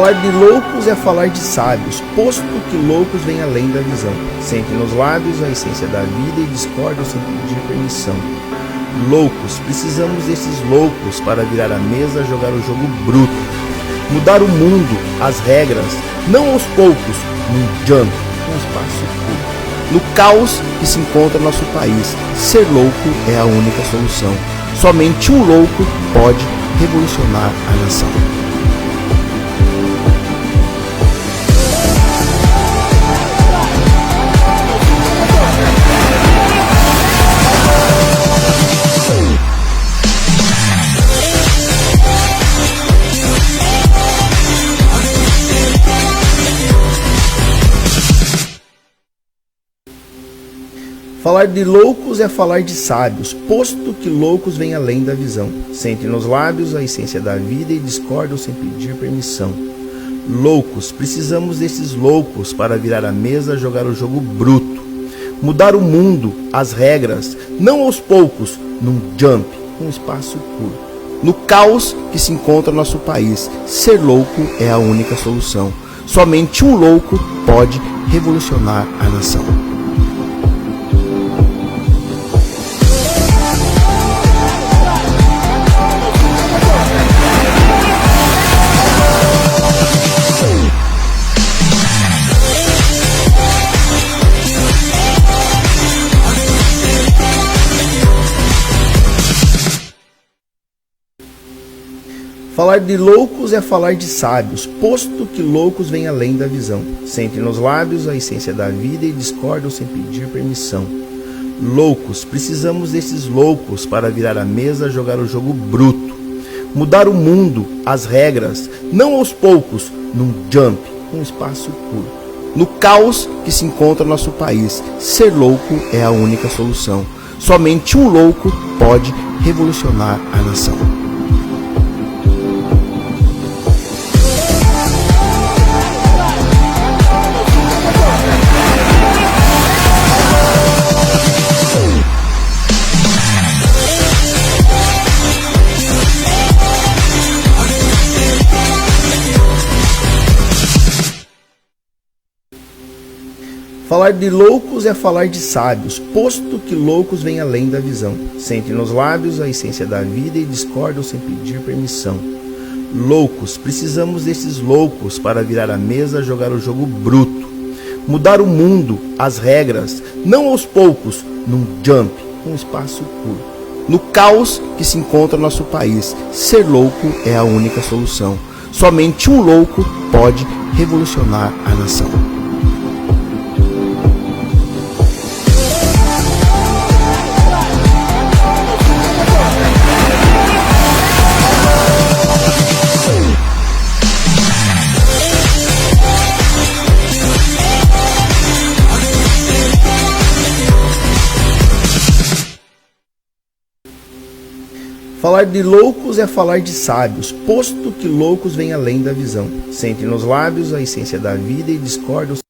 Falar de loucos é falar de sábios, posto que loucos vêm além da visão. Sentem nos lábios a essência da vida e discordam sem pedir permissão. Loucos, precisamos desses loucos para virar a mesa, jogar o jogo bruto. Mudar o mundo, as regras, não aos poucos, num jump, num espaço curto. No caos que se encontra nosso país, ser louco é a única solução. Somente um louco pode revolucionar a nação. Falar de loucos é falar de sábios, posto que loucos vêm além da visão. Sentem nos lábios a essência da vida e discordam sem pedir permissão. Loucos, precisamos desses loucos para virar a mesa, jogar o jogo bruto. Mudar o mundo, as regras, não aos poucos, num jump, num espaço curto. No caos que se encontra nosso país, ser louco é a única solução. Somente um louco pode revolucionar a nação. Falar de loucos é falar de sábios, posto que loucos vêm além da visão. Sentem nos lábios a essência da vida e discordam sem pedir permissão. Loucos, precisamos desses loucos para virar a mesa, jogar o jogo bruto. Mudar o mundo, as regras, não aos poucos, num jump, num espaço curto. No caos que se encontra nosso país, ser louco é a única solução. Somente um louco pode revolucionar a nação. Falar de loucos é falar de sábios, posto que loucos vêm além da visão. Sentem nos lábios a essência da vida e discordam sem pedir permissão. Loucos, precisamos desses loucos para virar a mesa, jogar o jogo bruto. Mudar o mundo, as regras, não aos poucos, num jump, num espaço curto. No caos que se encontra nosso país, ser louco é a única solução. Somente um louco pode revolucionar a nação. Falar de loucos é falar de sábios, posto que loucos vêm além da visão. Sentem nos lábios a essência da vida e discordam.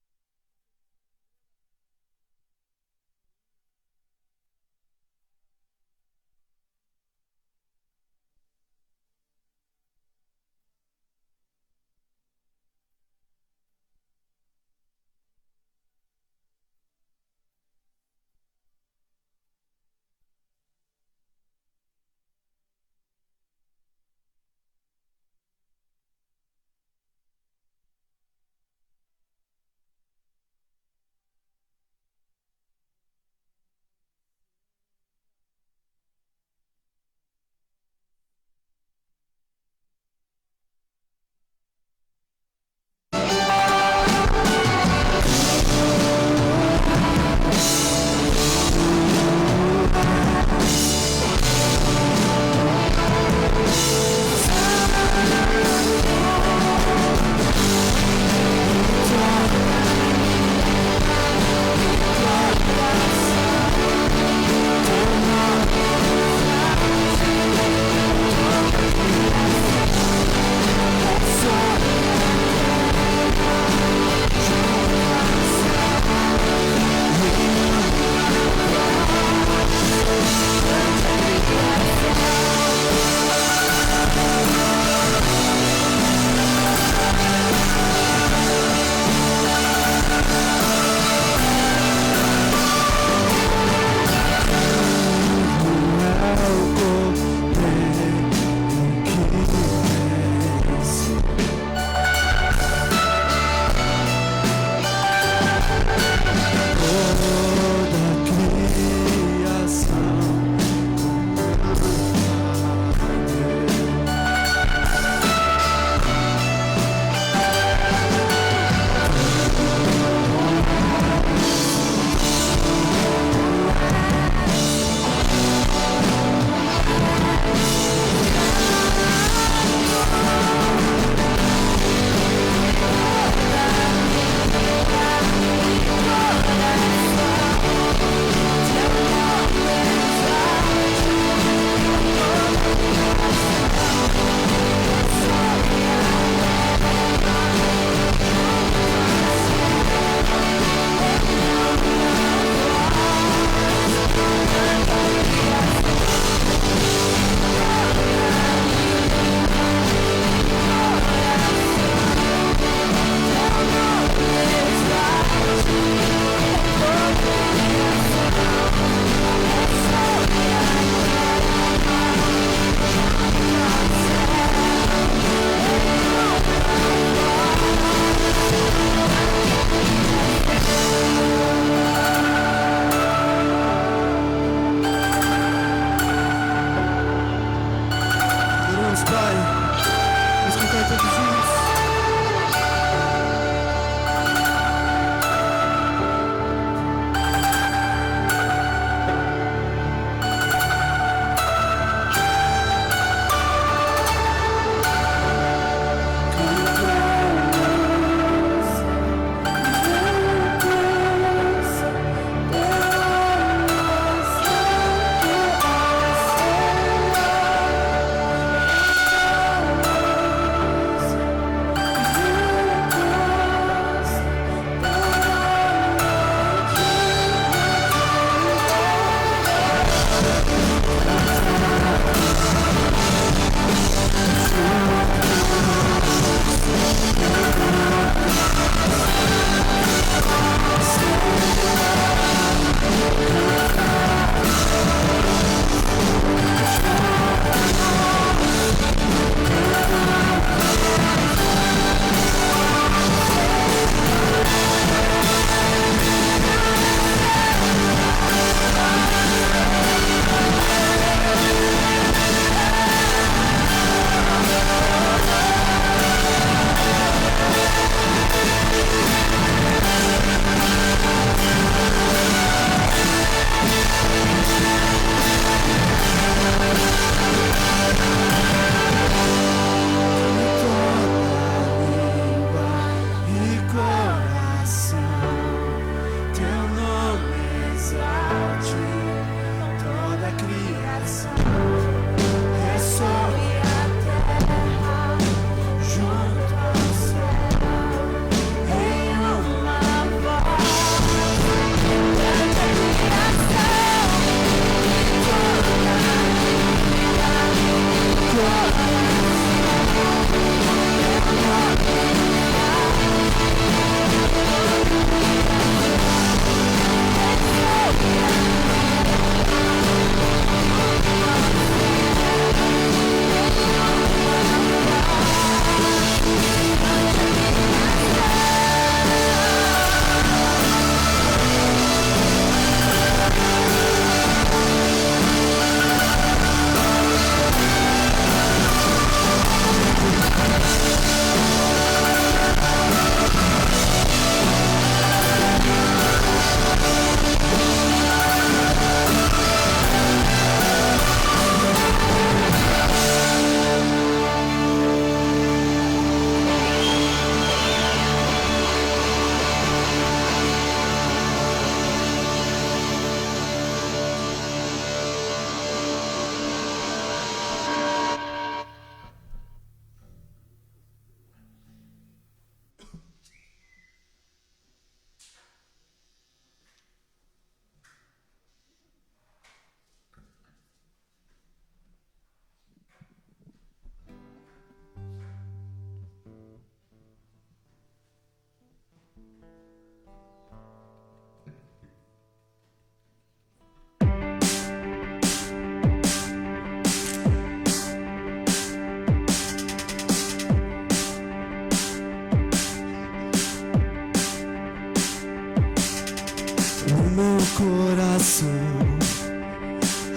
Meu coração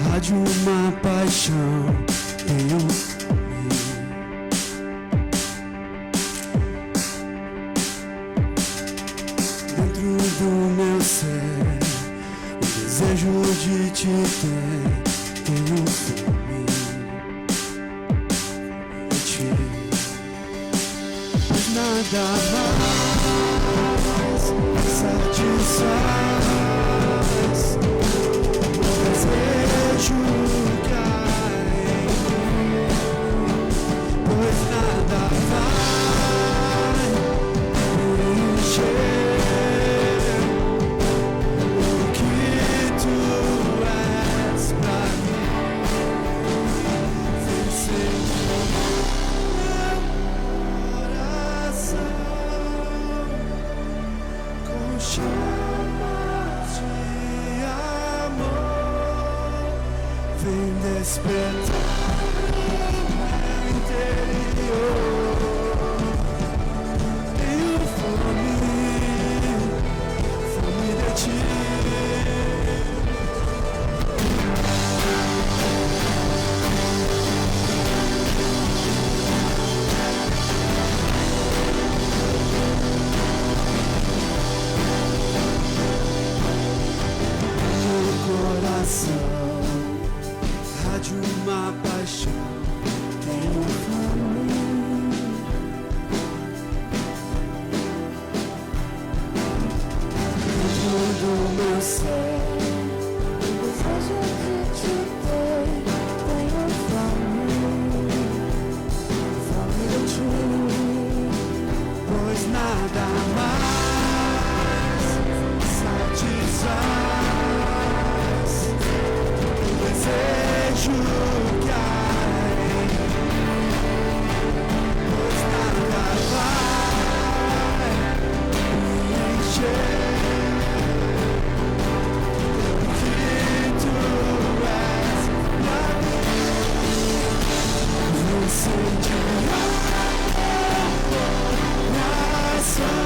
há de uma paixão tenho dentro do meu ser o desejo de te ter. Tenho fome de ti, pois nada mais satisfaz. Desejo cair, pois nada vai encher o que tu és pra mim. Vencer meu coração com chamas de amor. Vem despertar meu interior. Tenho fome de ti. Meu coração há de uma paixão, tenho fome. Dentro do meu ser, o desejo de te ter. Tenho fome de ti, pois nada mais satisfaz. Desejo que há em mim, pois nada vai me encher o que tu és pra mim. Vou sentir coração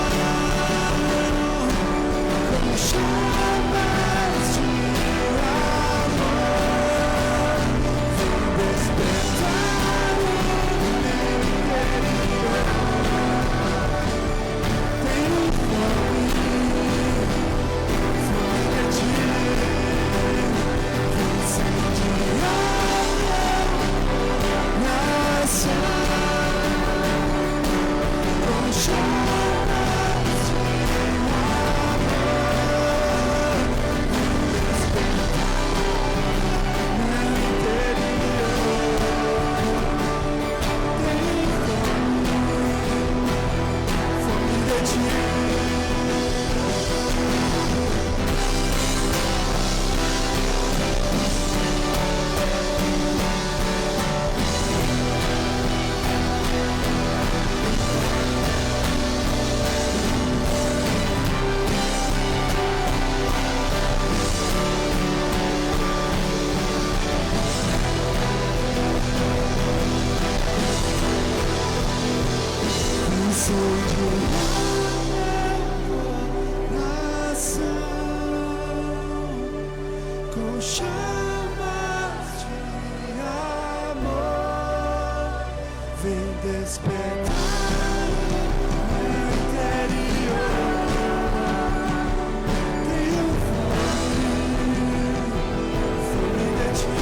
como chamas de com chamas de amor, vem despertar meu interior. Tenho fome de ti.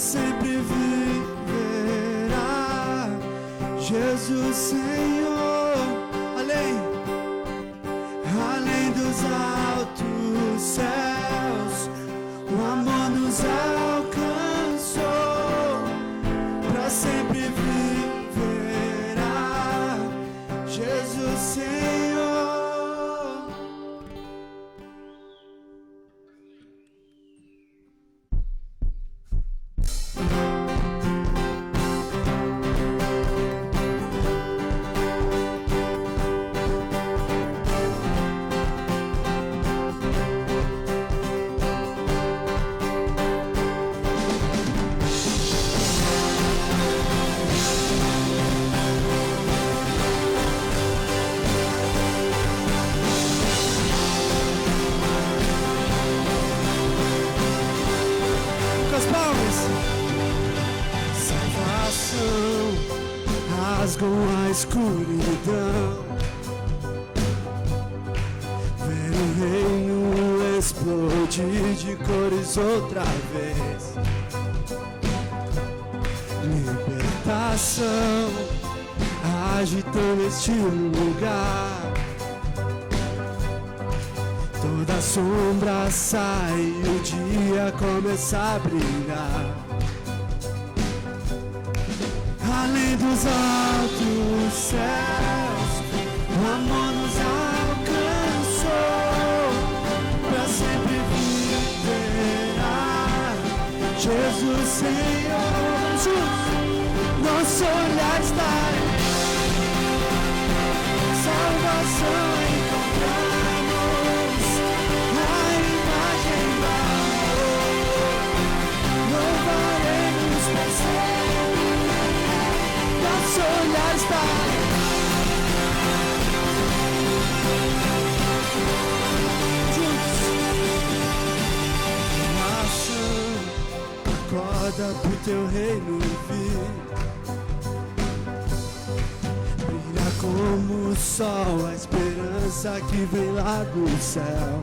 sempre viverá. Jesus Senhor, além dos altos céus, o amor nos alcançou, pra sempre viverá. Jesus Senhor. Rasgam a escuridão, ver o reino explodir de cores outra vez. Libertação agitando este lugar, toda sombra sai e o dia começa a brilhar. Além dos altos céus, o amor nos alcançou, pra sempre viverá. Jesus Senhor, nosso olhar está em salvação, encontramos a imagem do amor, louvaremos pra sempre. Nosso olhar está juntos. Nação, acorda pro teu reino vir. Brilha como o sol, a esperança que vem lá do céu.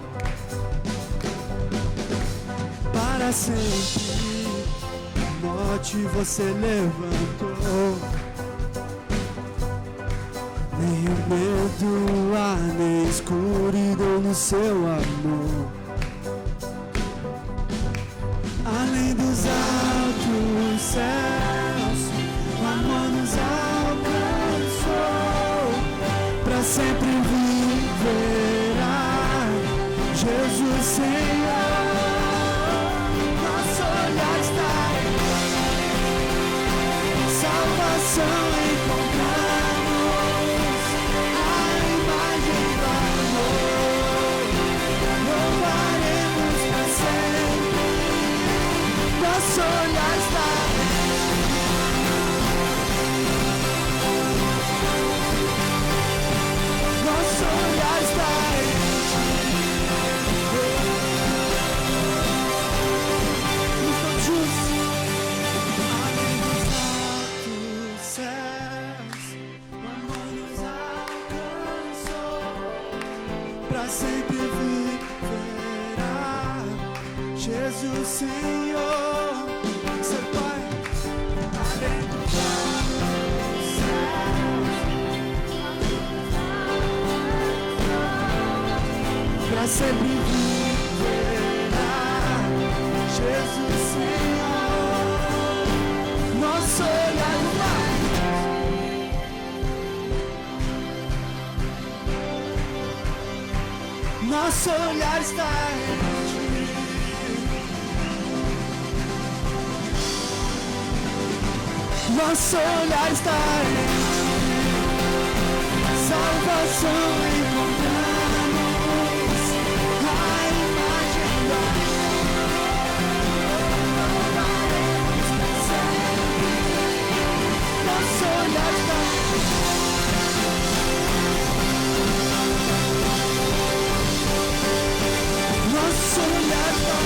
Para sempre, morte você levantou. Nem o medo há, nem escuridão no seu amor. Além dos altos céus, o amor nos alcançou, pra sempre viverá. Jesus Senhor, nosso olhar está em salvação, encontramos a imagem do amor, louvaremos pra sempre. Nosso olhar está nosso olhar está em Ti. Além dos altos céus, o amor nos alcançou, pra sempre viverá. Jesus Senhor, seu Pai, além dos altos céus, pra sempre viverá. Jesus Senhor, nosso olhar vai. Nosso olhar está em Ti. Nosso olhar está em Ti. Salvação encontramos a imagem do nosso olhar está nosso olhar está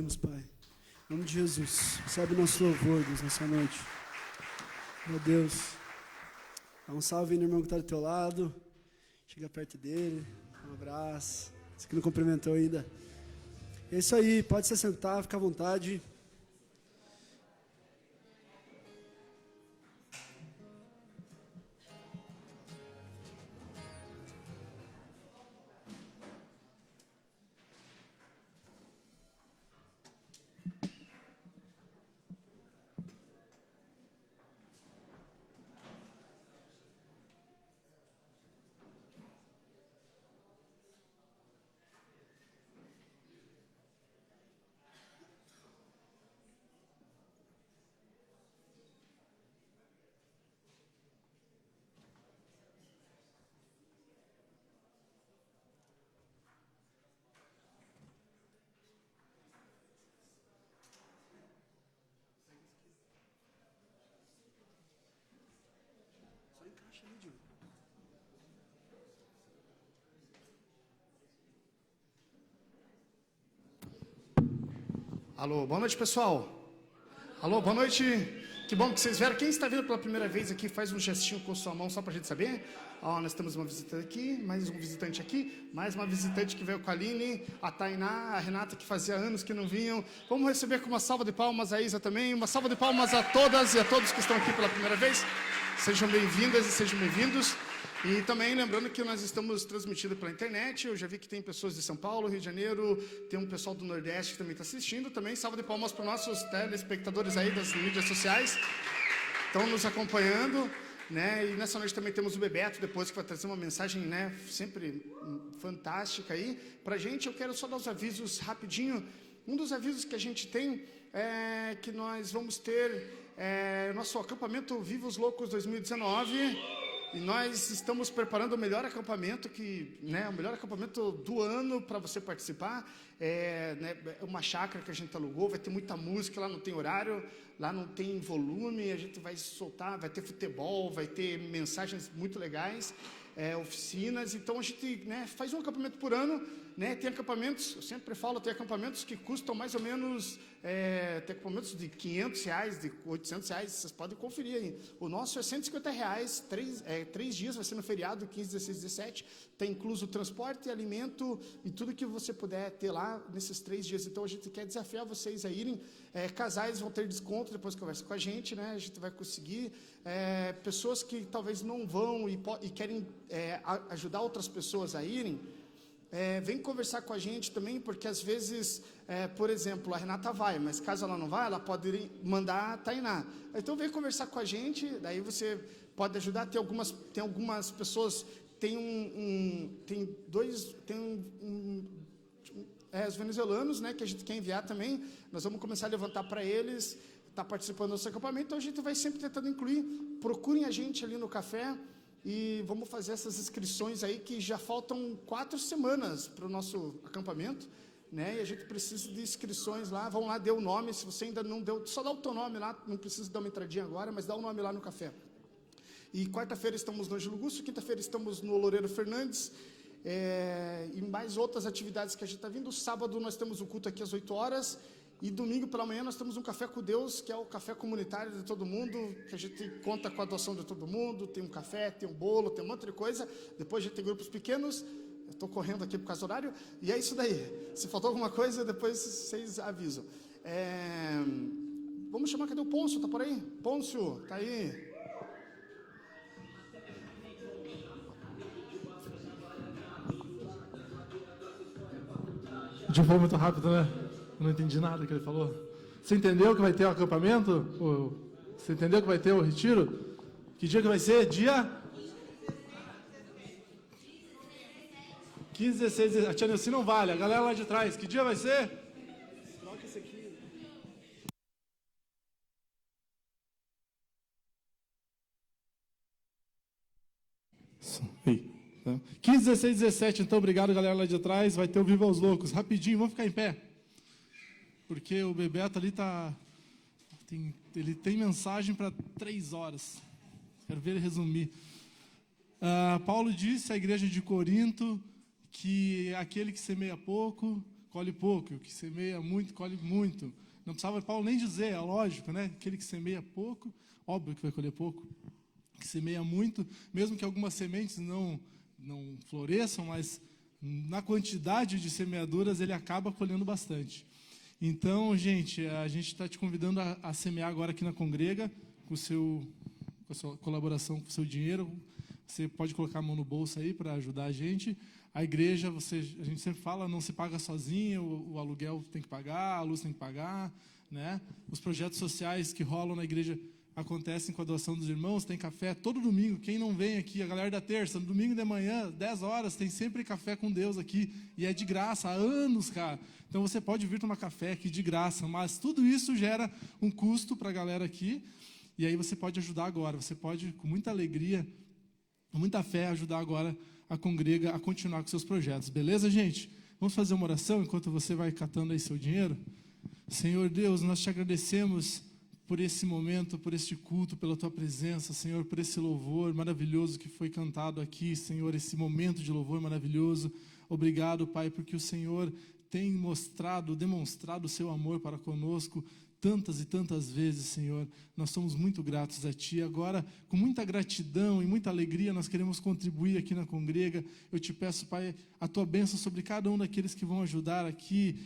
agradecemos, Pai. Em nome de Jesus, recebe nosso louvor, Deus, nessa noite. Meu Deus, dá um salve aí no irmão que está do teu lado. Chega perto dele, um abraço. Você que não cumprimentou ainda. É isso aí, pode se sentar, fica à vontade. Só encaixa ali, Diogo. Alô, boa noite, pessoal. Alô, boa noite. Que bom que vocês vieram. Quem está vindo pela primeira vez aqui, faz um gestinho com sua mão só para a gente saber. Ó, nós temos uma visitante aqui, mais um visitante aqui, mais uma visitante que veio com a Aline, a Tainá, a Renata, que fazia anos que não vinham. Vamos receber com uma salva de palmas a Isa também. Uma salva de palmas a todas e a todos que estão aqui pela primeira vez. Sejam bem-vindas e sejam bem-vindos. E também lembrando que nós estamos transmitindo pela internet. Eu já vi que tem pessoas de São Paulo, Rio de Janeiro, tem um pessoal do Nordeste que também está assistindo. Também salva de palmas para os nossos telespectadores aí das mídias sociais. Estão nos acompanhando, né? E nessa noite também temos o Bebeto, depois que vai trazer uma mensagem, né, sempre fantástica aí para a gente. Eu quero só dar os avisos rapidinho. Um dos avisos que a gente tem é que nós vamos ter nosso acampamento Vivos Loucos 2019. E nós estamos preparando o melhor acampamento, o melhor acampamento do ano para você participar. É uma chácara que a gente alugou, vai ter muita música, lá não tem horário, lá não tem volume, a gente vai soltar, vai ter futebol, vai ter mensagens muito legais, oficinas. Então a gente faz um acampamento por ano, tem acampamentos, eu sempre falo, tem acampamentos que custam mais ou menos, tem acampamentos de R$500, de R$800, vocês podem conferir aí. O nosso é R$150, 3 dias, vai ser no feriado, 15, 16, 17, tem incluso transporte, alimento e tudo que você puder ter lá nesses 3 dias. Então a gente quer desafiar vocês a irem, casais vão ter desconto, depois conversa com a gente, a gente vai conseguir, pessoas que talvez não vão e querem ajudar outras pessoas a irem, vem conversar com a gente também, porque às vezes, por exemplo, a Renata vai, mas caso ela não vá, ela pode mandar a Tainá. Então vem conversar com a gente, daí você pode ajudar. Tem algumas pessoas, os venezuelanos, que a gente quer enviar também. Nós vamos começar a levantar para eles, tá participando do nosso acampamento, então a gente vai sempre tentando incluir. Procurem a gente ali no café e vamos fazer essas inscrições aí, que já faltam 4 semanas para o nosso acampamento, e a gente precisa de inscrições lá. Vão lá, dê o nome, se você ainda não deu, só dá o teu nome lá, não precisa dar uma entradinha agora, mas dá o nome lá no café. E quarta-feira estamos no Ângelo Gusto, quinta-feira estamos no Loureiro Fernandes, e mais outras atividades que a gente está vindo. Sábado nós temos o culto aqui às 8 horas, e domingo pela manhã nós temos um café com Deus, que é o café comunitário de todo mundo, que a gente conta com a doação de todo mundo. Tem um café, tem um bolo, tem um monte de coisa. Depois a gente tem grupos pequenos. Eu estou correndo aqui por causa do horário, e é isso daí. Se faltou alguma coisa, depois vocês avisam. Vamos chamar, cadê o Pôncio? Está por aí? Pôncio, está aí. O Tio falou muito rápido, né? Eu não entendi nada que ele falou. Você entendeu que vai ter o acampamento? Você entendeu que vai ter o retiro? Que dia que vai ser? Dia 15, 16, 17. A tia Nelci não vale. A galera lá de trás. Que dia vai ser? Troca esse aqui. Ei. 15, 16, 17. Então, obrigado, galera lá de trás. Vai ter o Viva aos Loucos. Rapidinho, vamos ficar em pé. Porque o Bebeto ali ele tem mensagem para 3 horas. Quero ver ele resumir. Paulo disse à igreja de Corinto que aquele que semeia pouco colhe pouco, e o que semeia muito, colhe muito. Não precisava Paulo nem dizer, é lógico, né? Aquele que semeia pouco, óbvio que vai colher pouco. Que semeia muito, mesmo que algumas sementes não floresçam, mas na quantidade de semeaduras ele acaba colhendo bastante. Então, gente, a gente está te convidando a semear agora aqui na Congrega, com a sua colaboração, com o seu dinheiro. Você pode colocar a mão no bolso aí para ajudar a gente. A igreja, a gente sempre fala, não se paga sozinha, o aluguel tem que pagar, a luz tem que pagar, né? Os projetos sociais que rolam na igreja acontecem com a doação dos irmãos, tem café todo domingo. Quem não vem aqui, a galera da terça, no domingo de manhã, 10 horas, tem sempre café com Deus aqui, e é de graça, há anos, cara. Então você pode vir tomar café aqui de graça, mas tudo isso gera um custo para a galera aqui, e aí você pode ajudar agora, você pode, com muita alegria, com muita fé, ajudar agora a Congrega a continuar com seus projetos. Beleza, gente? Vamos fazer uma oração enquanto você vai catando aí seu dinheiro? Senhor Deus, nós te agradecemos por esse momento, por este culto, pela tua presença, Senhor, por esse louvor maravilhoso que foi cantado aqui, Senhor, esse momento de louvor maravilhoso. Obrigado, Pai, porque o Senhor tem demonstrado o seu amor para conosco tantas e tantas vezes, Senhor. Nós somos muito gratos a Ti. Agora, com muita gratidão e muita alegria, nós queremos contribuir aqui na Congrega. Eu te peço, Pai, a Tua bênção sobre cada um daqueles que vão ajudar aqui,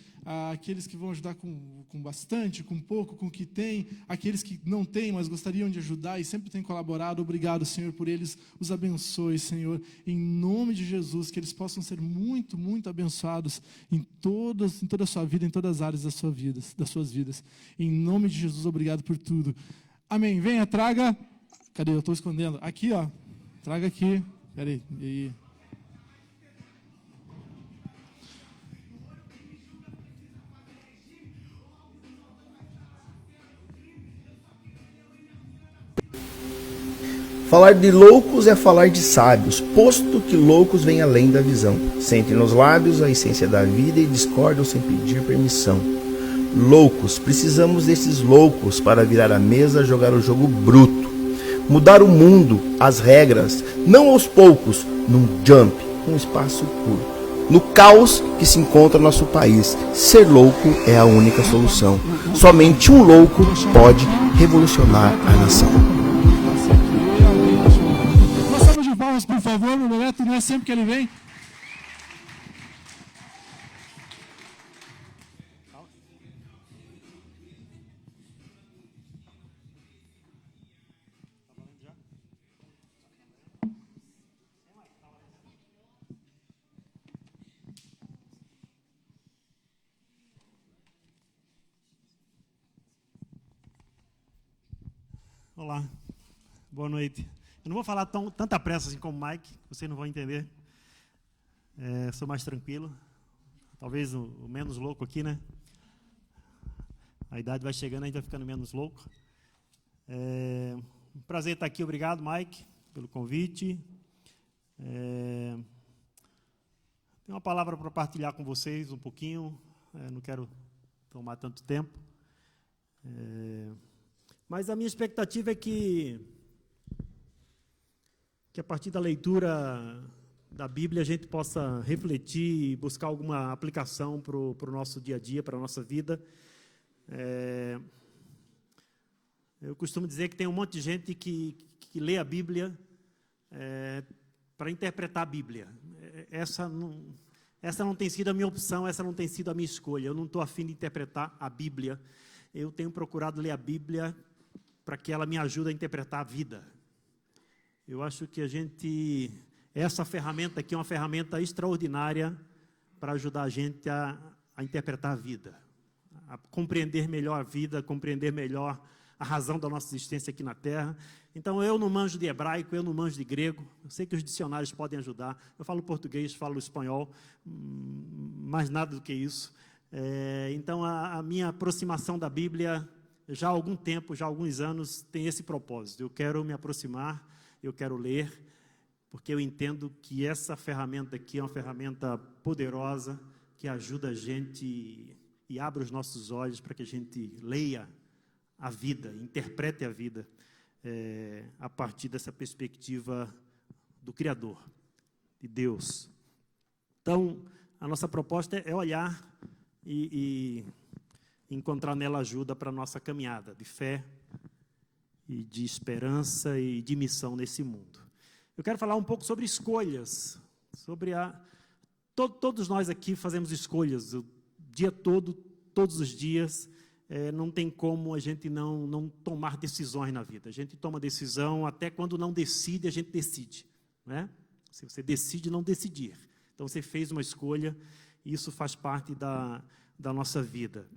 aqueles que vão ajudar com bastante, com pouco, com o que tem, aqueles que não têm, mas gostariam de ajudar e sempre têm colaborado. Obrigado, Senhor, por eles. Os abençoe, Senhor, em nome de Jesus, que eles possam ser muito, muito abençoados em toda a sua vida, em todas as áreas das suas vidas. Em nome de Jesus, obrigado por tudo. Amém. Venha, traga. Cadê? Eu estou escondendo. Aqui, ó. Traga aqui. Peraí. E... Falar de loucos é falar de sábios, posto que loucos vêm além da visão. Sentem nos lábios a essência da vida e discordam sem pedir permissão. Loucos, precisamos desses loucos para virar a mesa, jogar o jogo bruto. Mudar o mundo, as regras, não aos poucos, num jump, um espaço curto. No caos que se encontra nosso país, ser louco é a única solução. Somente um louco pode revolucionar a nação. Uma salva de palmas, por favor, no Bebeto, não é sempre que ele vem. Olá, boa noite. Eu não vou falar tanta pressa assim como o Mike, vocês não vão entender. Sou mais tranquilo, talvez o menos louco aqui, né? A idade vai chegando, a gente vai ficando menos louco. Um prazer estar aqui, obrigado, Mike, pelo convite. Tenho uma palavra para partilhar com vocês um pouquinho, não quero tomar tanto tempo. Mas a minha expectativa é que a partir da leitura da Bíblia a gente possa refletir e buscar alguma aplicação para o nosso dia a dia, para a nossa vida. Eu costumo dizer que tem um monte de gente que lê a Bíblia para interpretar a Bíblia. Essa não tem sido a minha opção, essa não tem sido a minha escolha. Eu não estou a fim de interpretar a Bíblia. Eu tenho procurado ler a Bíblia para que ela me ajude a interpretar a vida. Eu acho que essa ferramenta aqui é uma ferramenta extraordinária para ajudar a gente a interpretar a vida, a compreender melhor a vida, compreender melhor a razão da nossa existência aqui na Terra. Então, eu não manjo de hebraico, eu não manjo de grego, eu sei que os dicionários podem ajudar, eu falo português, falo espanhol, mais nada do que isso. Então, a minha aproximação da Bíblia, já há algum tempo, já há alguns anos, tem esse propósito. Eu quero me aproximar, eu quero ler, porque eu entendo que essa ferramenta aqui é uma ferramenta poderosa, que ajuda a gente e abre os nossos olhos para que a gente leia a vida, interprete a vida a partir dessa perspectiva do Criador, de Deus. Então, a nossa proposta é olhar e encontrar nela ajuda para a nossa caminhada de fé e de esperança e de missão nesse mundo. Eu quero falar um pouco sobre escolhas, sobre todos nós aqui fazemos escolhas o dia todo, todos os dias. Não tem como a gente não tomar decisões na vida. A gente toma decisão, até quando não decide, a gente decide. Não é? Se você decide não decidir. Então, você fez uma escolha, e isso faz parte da nossa vida.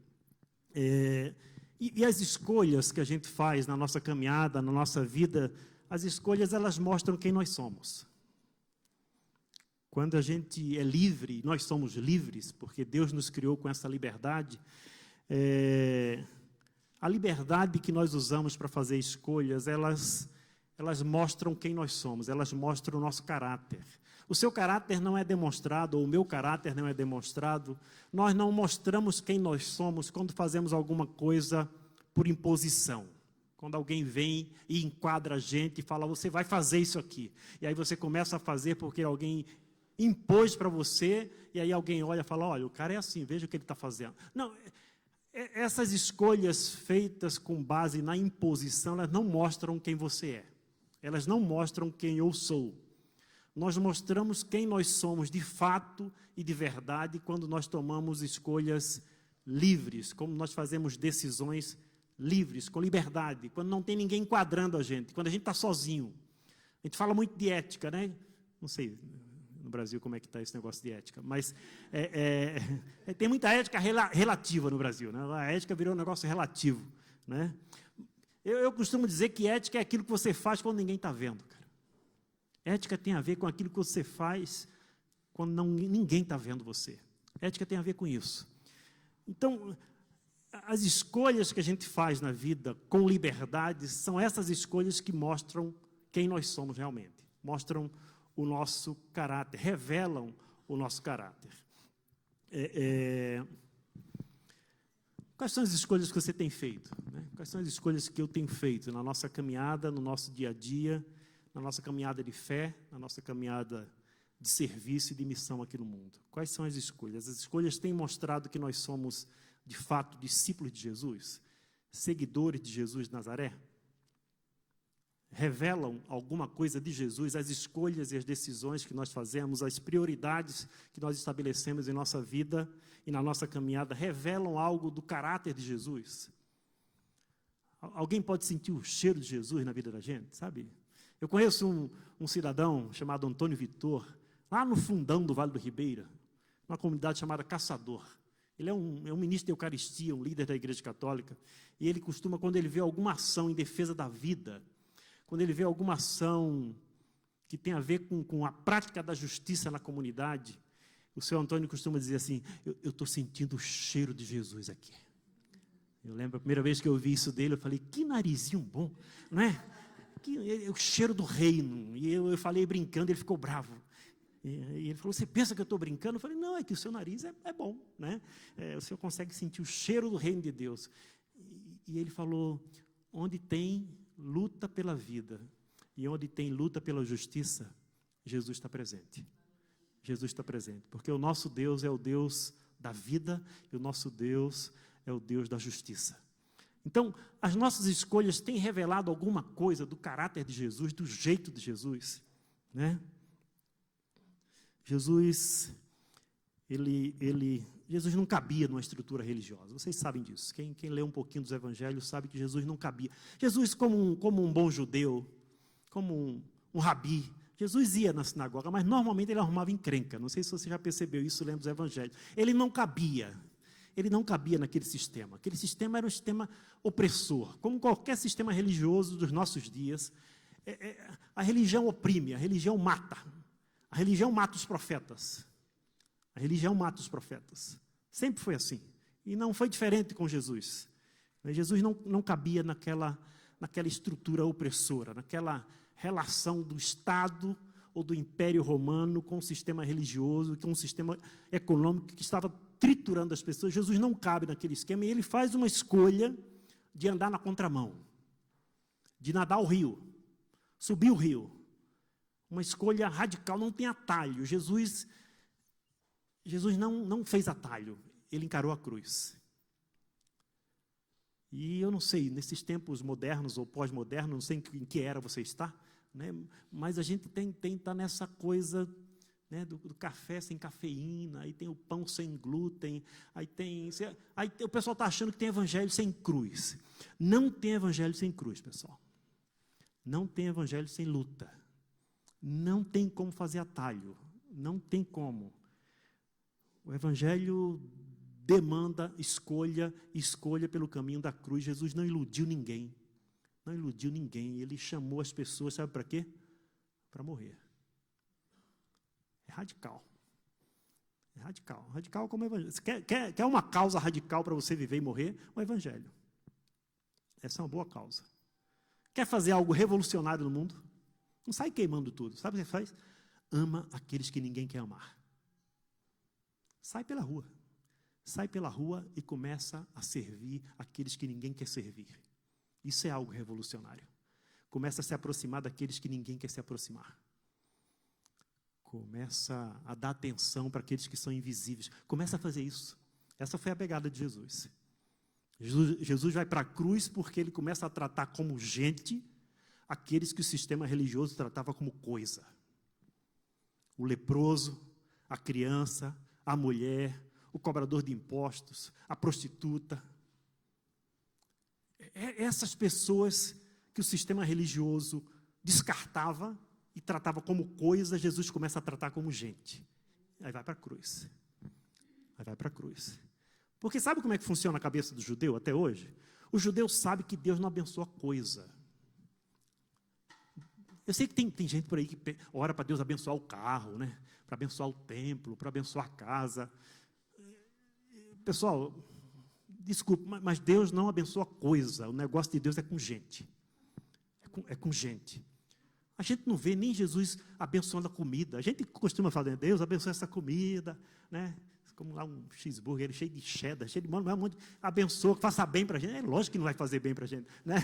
E as escolhas que a gente faz na nossa caminhada, na nossa vida, as escolhas, elas mostram quem nós somos. Quando a gente é livre, nós somos livres, porque Deus nos criou com essa liberdade. A liberdade que nós usamos para fazer escolhas, elas mostram quem nós somos, elas mostram o nosso caráter. O seu caráter não é demonstrado, ou o meu caráter não é demonstrado. Nós não mostramos quem nós somos quando fazemos alguma coisa por imposição. Quando alguém vem e enquadra a gente e fala, você vai fazer isso aqui. E aí você começa a fazer porque alguém impôs para você, e aí alguém olha e fala, olha, o cara é assim, veja o que ele está fazendo. Não, essas escolhas feitas com base na imposição, elas não mostram quem você é. Elas não mostram quem eu sou. Nós mostramos quem nós somos de fato e de verdade quando nós tomamos escolhas livres, como nós fazemos decisões livres, com liberdade, quando não tem ninguém enquadrando a gente, quando a gente está sozinho. A gente fala muito de ética, né? Não sei no Brasil como é que está esse negócio de ética, mas tem muita ética relativa no Brasil, né? A ética virou um negócio relativo, né? Eu costumo dizer que ética é aquilo que você faz quando ninguém está vendo, cara. Ética tem a ver com aquilo que você faz quando ninguém está vendo você. Ética tem a ver com isso. Então, as escolhas que a gente faz na vida com liberdade são essas escolhas que mostram quem nós somos realmente. Mostram o nosso caráter, revelam o nosso caráter. Quais são as escolhas que você tem feito? Né? Quais são as escolhas que eu tenho feito na nossa caminhada, no nosso dia a dia, na nossa caminhada de fé, na nossa caminhada de serviço e de missão aqui no mundo? Quais são as escolhas? As escolhas têm mostrado que nós somos, de fato, discípulos de Jesus, seguidores de Jesus de Nazaré? Revelam alguma coisa de Jesus, as escolhas e as decisões que nós fazemos, as prioridades que nós estabelecemos em nossa vida e na nossa caminhada, revelam algo do caráter de Jesus? Alguém pode sentir o cheiro de Jesus na vida da gente, sabe? Eu conheço um cidadão chamado Antônio Vitor, lá no fundão do Vale do Ribeira, numa comunidade chamada Caçador. Ele é um ministro de Eucaristia, um líder da Igreja Católica, e ele costuma, quando ele vê alguma ação em defesa da vida, quando ele vê alguma ação que tem a ver com a prática da justiça na comunidade, o seu Antônio costuma dizer assim, eu estou sentindo o cheiro de Jesus aqui. Eu lembro a primeira vez que eu vi isso dele, eu falei, que narizinho bom, não é? O cheiro do reino. E eu falei brincando, ele ficou bravo. E ele falou, você pensa que eu estou brincando? Eu falei, não, é que o seu nariz é bom, né? O senhor consegue sentir o cheiro do reino de Deus. E ele falou, onde tem luta pela vida e onde tem luta pela justiça, Jesus está presente. Jesus está presente, porque o nosso Deus é o Deus da vida e o nosso Deus é o Deus da justiça. Então, as nossas escolhas têm revelado alguma coisa do caráter de Jesus, do jeito de Jesus, né? Jesus não cabia numa estrutura religiosa. Vocês sabem disso. Quem lê um pouquinho dos evangelhos sabe que Jesus não cabia. Jesus, como um bom judeu, como um rabi, Jesus ia na sinagoga, mas normalmente ele arrumava encrenca. Não sei se você já percebeu isso lendo os evangelhos. Ele não cabia naquele sistema. Aquele sistema era um sistema opressor. Como qualquer sistema religioso dos nossos dias, a religião oprime, a religião mata. A religião mata os profetas. A religião mata os profetas. Sempre foi assim. E não foi diferente com Jesus. Jesus não cabia naquela estrutura opressora, naquela relação do Estado ou do Império Romano com o sistema religioso, com o sistema econômico que estava triturando as pessoas. Jesus não cabe naquele esquema e ele faz uma escolha de andar na contramão, de nadar o rio, subir o rio. Uma escolha radical, não tem atalho. Jesus não fez atalho. ele encarou a cruz. E eu não sei, nesses tempos modernos ou pós-modernos, não sei em que era você está, né? Mas a gente tá nessa coisa, né, do café sem cafeína, aí tem o pão sem glúten, aí o pessoal está achando que tem evangelho sem cruz. Não tem evangelho sem cruz, pessoal. Não tem evangelho sem luta. Não tem como fazer atalho. Não tem como. O evangelho demanda escolha pelo caminho da cruz. Jesus não iludiu ninguém. Não iludiu ninguém. Ele chamou as pessoas, sabe para quê? Para morrer. É radical. É radical. Radical como o evangelho. Você quer uma causa radical para você viver e morrer? O evangelho. Essa é uma boa causa. Quer fazer algo revolucionário no mundo? Não sai queimando tudo. Sabe o que você faz? Ama aqueles que ninguém quer amar. Sai pela rua. Sai pela rua e começa a servir aqueles que ninguém quer servir. Isso é algo revolucionário. Começa a se aproximar daqueles que ninguém quer se aproximar. Começa a dar atenção para aqueles que são invisíveis. Começa a fazer isso. Essa foi a pegada de Jesus. Jesus vai para a cruz porque ele começa a tratar como gente aqueles que o sistema religioso tratava como coisa. O leproso, a criança, a mulher, o cobrador de impostos, a prostituta. Essas pessoas que o sistema religioso descartava e tratava como coisa, Jesus começa a tratar como gente. Aí vai para a cruz. Aí vai para a cruz. Porque sabe como é que funciona a cabeça do judeu até hoje? O judeu sabe que Deus não abençoa coisa. Eu sei que tem gente por aí que ora para Deus abençoar o carro, né? Para abençoar o templo, para abençoar a casa. Pessoal, desculpa, mas Deus não abençoa coisa. O negócio de Deus é com gente. É com gente. A gente não vê nem Jesus abençoando a comida. A gente costuma falar, Deus abençoa essa comida, né? Como lá um cheeseburger cheio de cheddar, cheio de um monte, abençoa, que faça bem para a gente. É lógico que não vai fazer bem para a gente, né?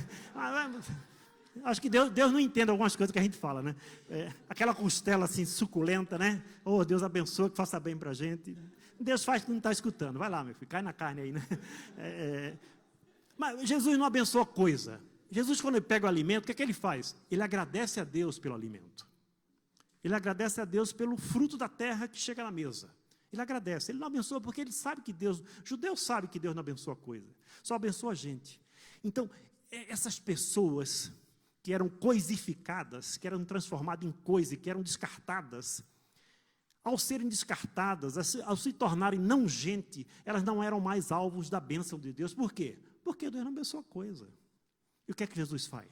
Acho que Deus não entende algumas coisas que a gente fala, né? Aquela costela assim suculenta, né? Oh, Deus abençoa, que faça bem para a gente. Deus faz que não está escutando. Vai lá, meu filho, cai na carne aí, né? Mas Jesus não abençoa coisa. Jesus, quando ele pega o alimento, o que ele faz? Ele agradece a Deus pelo alimento. Ele agradece a Deus pelo fruto da terra que chega na mesa. Ele agradece. Ele não abençoa porque ele sabe que Deus... Judeu sabe que Deus não abençoa coisa. Só abençoa a gente. Então, essas pessoas que eram coisificadas, que eram transformadas em coisa, que eram descartadas, ao serem descartadas, ao se tornarem não gente, elas não eram mais alvos da bênção de Deus. Por quê? Porque Deus não abençoa coisa. E o que é que Jesus faz?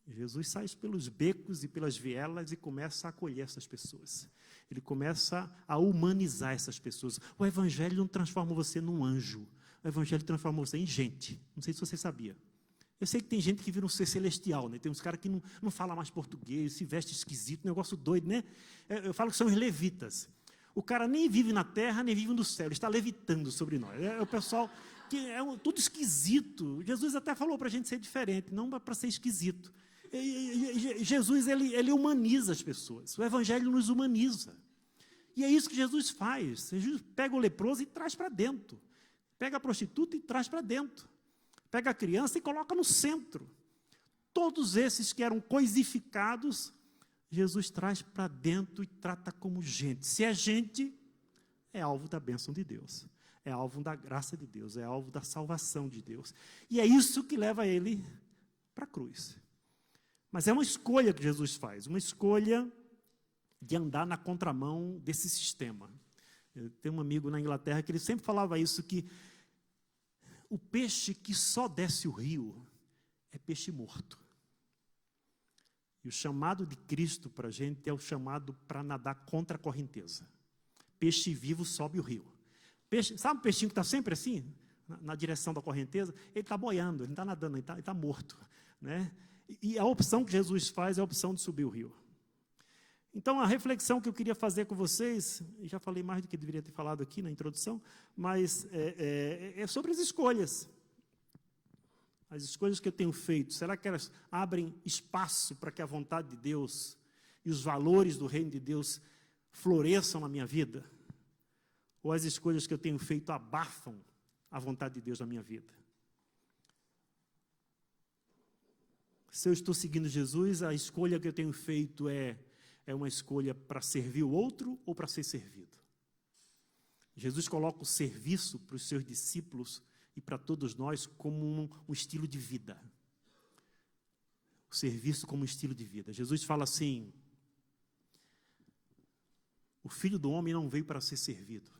Jesus sai pelos becos e pelas vielas e começa a acolher essas pessoas. Ele começa a humanizar essas pessoas. O Evangelho não transforma você num anjo. O Evangelho transforma você em gente. Não sei se você sabia. Eu sei que tem gente que vira um ser celestial, né? Tem uns caras que não falam mais português, se veste esquisito, negócio doido, né? Eu falo que são os levitas. O cara nem vive na terra, nem vive no céu. Ele está levitando sobre nós. É o pessoal que tudo esquisito. Jesus até falou para a gente ser diferente, não para ser esquisito. Jesus, ele humaniza as pessoas. O Evangelho nos humaniza. E é isso que Jesus faz. Jesus pega o leproso e traz para dentro. Pega a prostituta e traz para dentro. Pega a criança e coloca no centro. Todos esses que eram coisificados, Jesus traz para dentro e trata como gente. Se é gente, é alvo da bênção de Deus. É alvo da graça de Deus. É alvo da salvação de Deus. E é isso que leva ele para a cruz. Mas é uma escolha que Jesus faz, uma escolha de andar na contramão desse sistema. Eu tenho um amigo na Inglaterra que ele sempre falava isso, que o peixe que só desce o rio é peixe morto. E o chamado de Cristo para a gente é o chamado para nadar contra a correnteza. Peixe vivo sobe o rio. Sabe o peixinho que está sempre assim, na direção da correnteza? Ele está boiando, ele não está nadando, ele está morto, né? E a opção que Jesus faz é a opção de subir o rio. Então, a reflexão que eu queria fazer com vocês, já falei mais do que deveria ter falado aqui na introdução, mas é sobre as escolhas. As escolhas que eu tenho feito, será que elas abrem espaço para que a vontade de Deus e os valores do reino de Deus floresçam na minha vida? Ou as escolhas que eu tenho feito abafam a vontade de Deus na minha vida? Se eu estou seguindo Jesus, a escolha que eu tenho feito é uma escolha para servir o outro ou para ser servido? Jesus coloca o serviço para os seus discípulos e para todos nós como um estilo de vida. O serviço como um estilo de vida. Jesus fala assim: o Filho do Homem não veio para ser servido,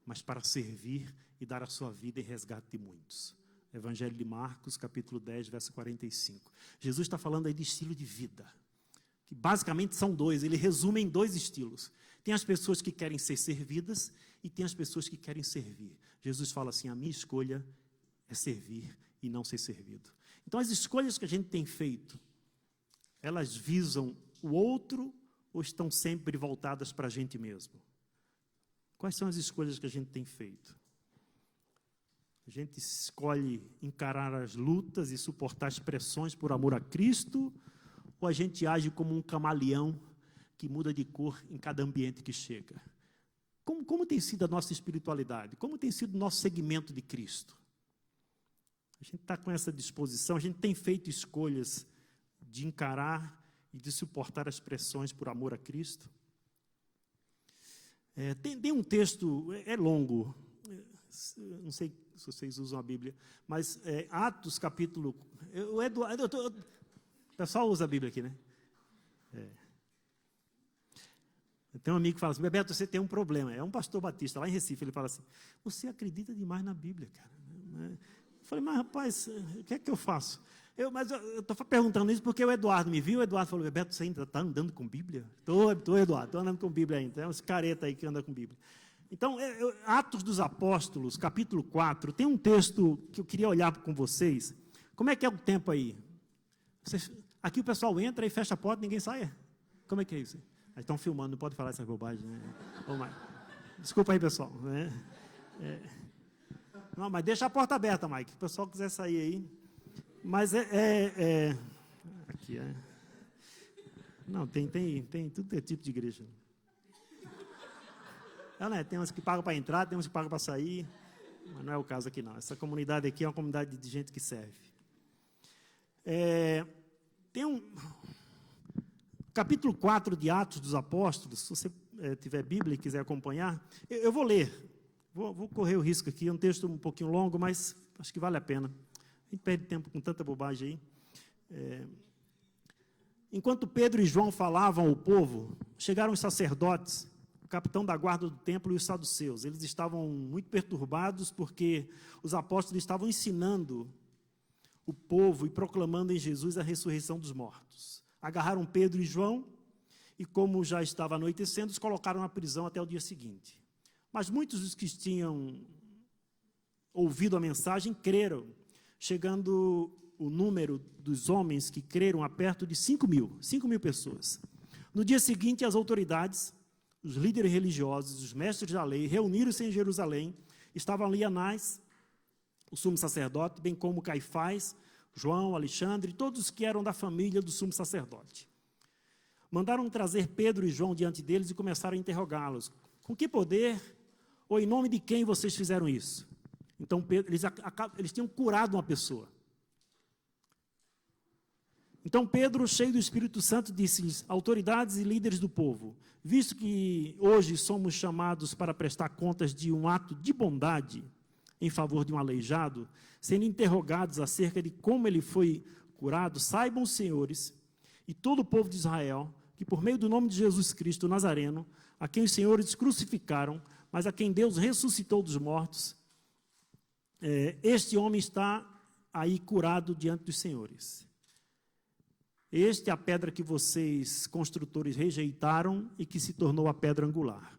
mas para servir e dar a sua vida em resgate de muitos. Evangelho de Marcos, capítulo 10, verso 45. Jesus está falando aí de estilo de vida, que basicamente são dois, ele resume em dois estilos. Tem as pessoas que querem ser servidas e tem as pessoas que querem servir. Jesus fala assim: a minha escolha é servir e não ser servido. Então, as escolhas que a gente tem feito, elas visam o outro ou estão sempre voltadas para a gente mesmo? Quais são as escolhas que a gente tem feito? A gente escolhe encarar as lutas e suportar as pressões por amor a Cristo, ou a gente age como um camaleão que muda de cor em cada ambiente que chega? Como tem sido a nossa espiritualidade? Como tem sido o nosso seguimento de Cristo? A gente está com essa disposição, a gente tem feito escolhas de encarar e de suportar as pressões por amor a Cristo? Tem um texto, é longo, não sei se vocês usam a Bíblia, mas Atos capítulo... O pessoal usa a Bíblia aqui, né? Tem um amigo que fala assim: Bebeto, você tem um problema. É um pastor batista lá em Recife. Ele fala assim: você acredita demais na Bíblia, cara. Eu falei: mas rapaz, o que é que eu faço? Eu estou perguntando isso porque o Eduardo me viu. O Eduardo falou: Bebeto, você ainda está andando com Bíblia? Estou, Eduardo, estou andando com Bíblia ainda. Tem uns careta aí que anda com Bíblia. Então, Atos dos Apóstolos, capítulo 4, tem um texto que eu queria olhar com vocês. Como é que é o tempo aí? Aqui o pessoal entra e fecha a porta e ninguém sai? Como é que é isso? Eles estão filmando, não pode falar essas bobagens, né? Desculpa aí, pessoal. Não, mas deixa a porta aberta, Mike. Se o pessoal quiser sair aí. Mas aqui é... Não, tem tudo é tipo de igreja. Tem uns que pagam para entrar, tem uns que pagam para sair. Mas não é o caso aqui, não. Essa comunidade aqui é uma comunidade de gente que serve. Tem um... Capítulo 4 de Atos dos Apóstolos, se você tiver Bíblia e quiser acompanhar, eu vou ler. Vou correr o risco aqui, é um texto um pouquinho longo, mas acho que vale a pena. A gente perde tempo com tanta bobagem aí. Enquanto Pedro e João falavam ao povo, chegaram os sacerdotes, o capitão da guarda do templo e os saduceus. Eles estavam muito perturbados porque os apóstolos estavam ensinando o povo e proclamando em Jesus a ressurreição dos mortos. Agarraram Pedro e João e, como já estava anoitecendo, os colocaram na prisão até o dia seguinte. Mas muitos dos que tinham ouvido a mensagem creram, chegando o número dos homens que creram a perto de 5 mil pessoas. No dia seguinte, as autoridades, os líderes religiosos, os mestres da lei, reuniram-se em Jerusalém. Estavam ali Anás, o sumo sacerdote, bem como Caifás, João, Alexandre, todos que eram da família do sumo sacerdote. Mandaram trazer Pedro e João diante deles e começaram a interrogá-los. Com que poder ou em nome de quem vocês fizeram isso? Então, eles tinham curado uma pessoa. Então, Pedro, cheio do Espírito Santo, disse-lhes: autoridades e líderes do povo, visto que hoje somos chamados para prestar contas de um ato de bondade em favor de um aleijado, sendo interrogados acerca de como ele foi curado, saibam os senhores e todo o povo de Israel que por meio do nome de Jesus Cristo Nazareno, a quem os senhores crucificaram, mas a quem Deus ressuscitou dos mortos, este homem está aí curado diante dos senhores. Este é a pedra que vocês, construtores, rejeitaram e que se tornou a pedra angular.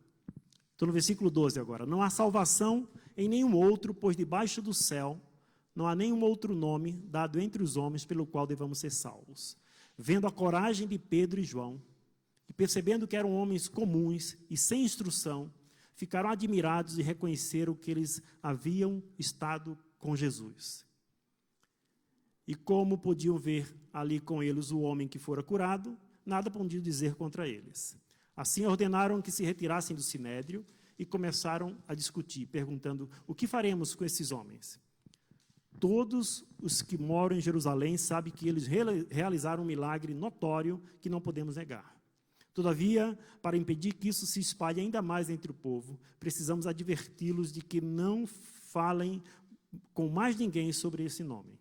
Estou no versículo 12 agora. Não há salvação em nenhum outro, pois debaixo do céu não há nenhum outro nome dado entre os homens pelo qual devamos ser salvos. Vendo a coragem de Pedro e João, e percebendo que eram homens comuns e sem instrução, ficaram admirados e reconheceram que eles haviam estado com Jesus. E como podiam ver ali com eles o homem que fora curado, nada podiam dizer contra eles. Assim ordenaram que se retirassem do sinédrio e começaram a discutir, perguntando: o que faremos com esses homens? Todos os que moram em Jerusalém sabem que eles realizaram um milagre notório que não podemos negar. Todavia, para impedir que isso se espalhe ainda mais entre o povo, precisamos adverti-los de que não falem com mais ninguém sobre esse nome.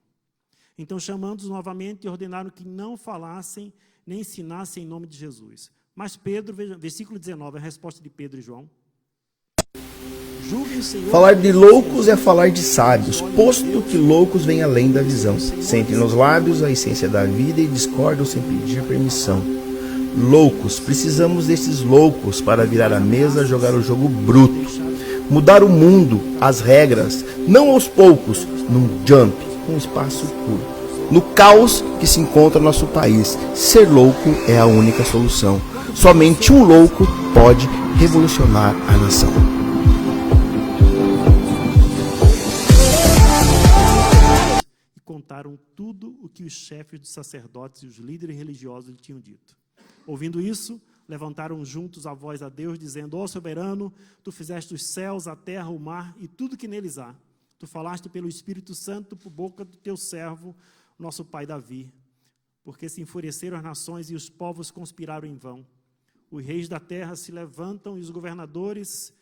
Então, chamando-os novamente, ordenaram que não falassem nem ensinassem em nome de Jesus. Mas Pedro, versículo 19, a resposta de Pedro e João: julguem o Senhor. Falar de loucos é falar de sábios, posto que loucos vêm além da visão. Sentem nos lábios a essência da vida e discordam sem pedir permissão. Loucos, precisamos desses loucos para virar a mesa, jogar o jogo bruto. Mudar o mundo, as regras, não aos poucos, num jump, um espaço curto. No caos que se encontra no nosso país, ser louco é a única solução. Somente um louco pode revolucionar a nação. E contaram tudo o que os chefes dos sacerdotes e os líderes religiosos lhe tinham dito. Ouvindo isso, levantaram juntos a voz a Deus, dizendo: ó soberano, tu fizeste os céus, a terra, o mar e tudo que neles há. Tu falaste pelo Espírito Santo por boca do teu servo, nosso pai Davi, porque se enfureceram as nações e os povos conspiraram em vão. Os reis da terra se levantam e os governantes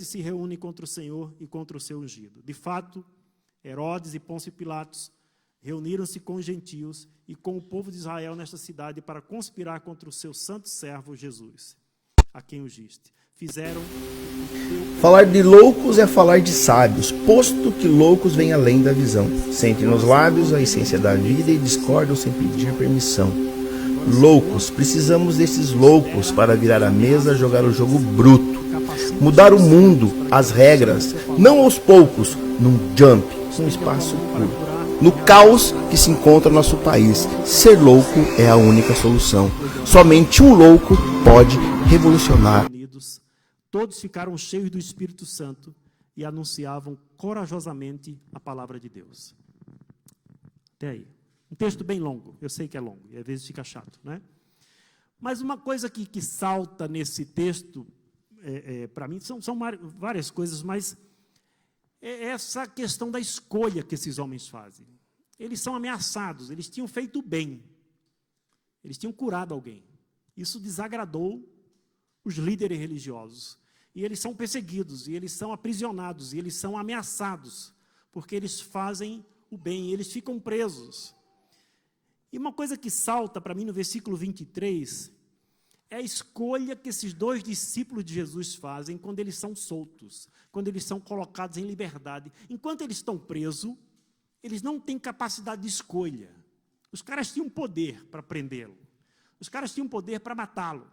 se reúnem contra o Senhor e contra o seu ungido. De fato, Herodes e Pôncio Pilatos reuniram-se com os gentios e com o povo de Israel nesta cidade para conspirar contra o seu santo servo Jesus, a quem ungiste. Falar de loucos é falar de sábios, posto que loucos vêm além da visão. Sentem nos lábios a essência da vida e discordam sem pedir permissão. Loucos, precisamos desses loucos para virar a mesa, jogar o jogo bruto. Mudar o mundo, as regras, não aos poucos, num jump, um espaço curto. No caos que se encontra no nosso país, ser louco é a única solução. Somente um louco pode revolucionar. Todos ficaram cheios do Espírito Santo e anunciavam corajosamente a palavra de Deus. Até aí. Um texto bem longo, eu sei que é longo, e às vezes fica chato, né? Mas uma coisa que salta nesse texto, para mim, são várias coisas, mas é essa questão da escolha que esses homens fazem. Eles são ameaçados, eles tinham feito o bem, eles tinham curado alguém. Isso desagradou os líderes religiosos. E eles são perseguidos, e eles são aprisionados, e eles são ameaçados, porque eles fazem o bem, e eles ficam presos. E uma coisa que salta para mim no versículo 23 é a escolha que esses dois discípulos de Jesus fazem quando eles são soltos, quando eles são colocados em liberdade. Enquanto eles estão presos, eles não têm capacidade de escolha. Os caras tinham poder para prendê-lo, os caras tinham poder para matá-lo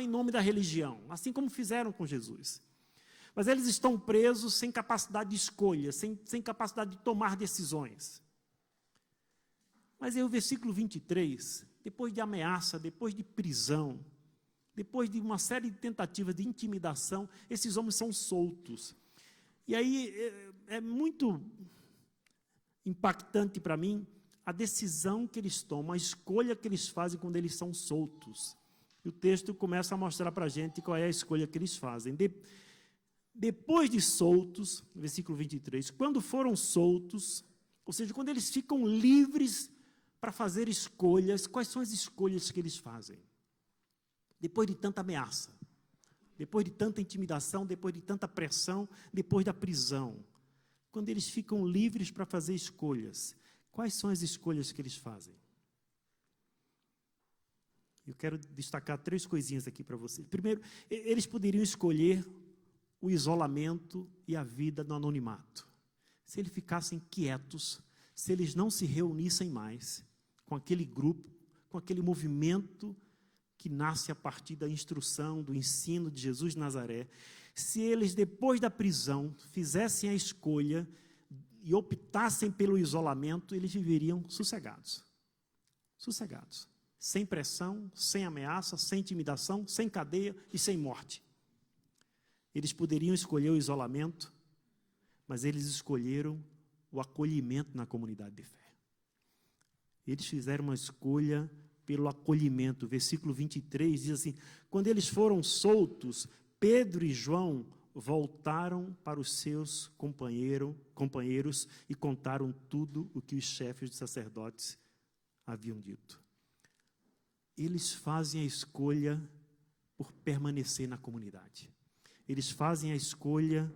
em nome da religião, assim como fizeram com Jesus. Mas eles estão presos sem capacidade de escolha, sem capacidade de tomar decisões. Mas aí o versículo 23, depois de ameaça, depois de prisão, depois de uma série de tentativas de intimidação, esses homens são soltos. E aí é muito impactante para mim a decisão que eles tomam, a escolha que eles fazem quando eles são soltos. E o texto começa a mostrar para a gente qual é a escolha que eles fazem. Depois de soltos, versículo 23, quando foram soltos, ou seja, quando eles ficam livres para fazer escolhas, quais são as escolhas que eles fazem? Depois de tanta ameaça, depois de tanta intimidação, depois de tanta pressão, depois da prisão, quando eles ficam livres para fazer escolhas, quais são as escolhas que eles fazem? Eu quero destacar 3 coisinhas aqui para vocês. Primeiro, eles poderiam escolher o isolamento e a vida no anonimato. Se eles ficassem quietos, se eles não se reunissem mais com aquele grupo, com aquele movimento que nasce a partir da instrução, do ensino de Jesus de Nazaré, se eles, depois da prisão, fizessem a escolha e optassem pelo isolamento, eles viveriam sossegados. Sossegados. Sem pressão, sem ameaça, sem intimidação, sem cadeia e sem morte. Eles poderiam escolher o isolamento, mas eles escolheram o acolhimento na comunidade de fé. Eles fizeram uma escolha pelo acolhimento. Versículo 23 diz assim: quando eles foram soltos, Pedro e João voltaram para os seus companheiros e contaram tudo o que os chefes dos sacerdotes haviam dito. Eles fazem a escolha por permanecer na comunidade. Eles fazem a escolha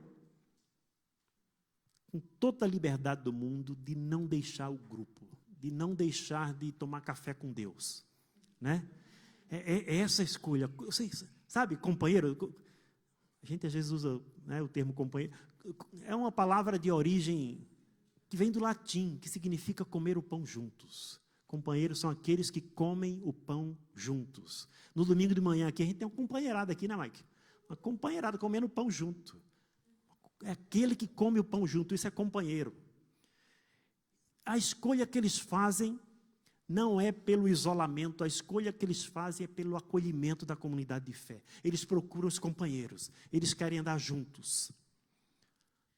com toda a liberdade do mundo de não deixar o grupo, de não deixar de tomar café com Deus, né? É essa a escolha. Vocês, sabe, companheiro, a gente às vezes usa, né, o termo companheiro, é uma palavra de origem que vem do latim, que significa comer o pão juntos. Companheiros são aqueles que comem o pão juntos. No domingo de manhã aqui, a gente tem uma companheirada aqui, né, Mike? Uma companheirada comendo o pão junto. É aquele que come o pão junto, isso é companheiro. A escolha que eles fazem não é pelo isolamento, a escolha que eles fazem é pelo acolhimento da comunidade de fé. Eles procuram os companheiros, eles querem andar juntos.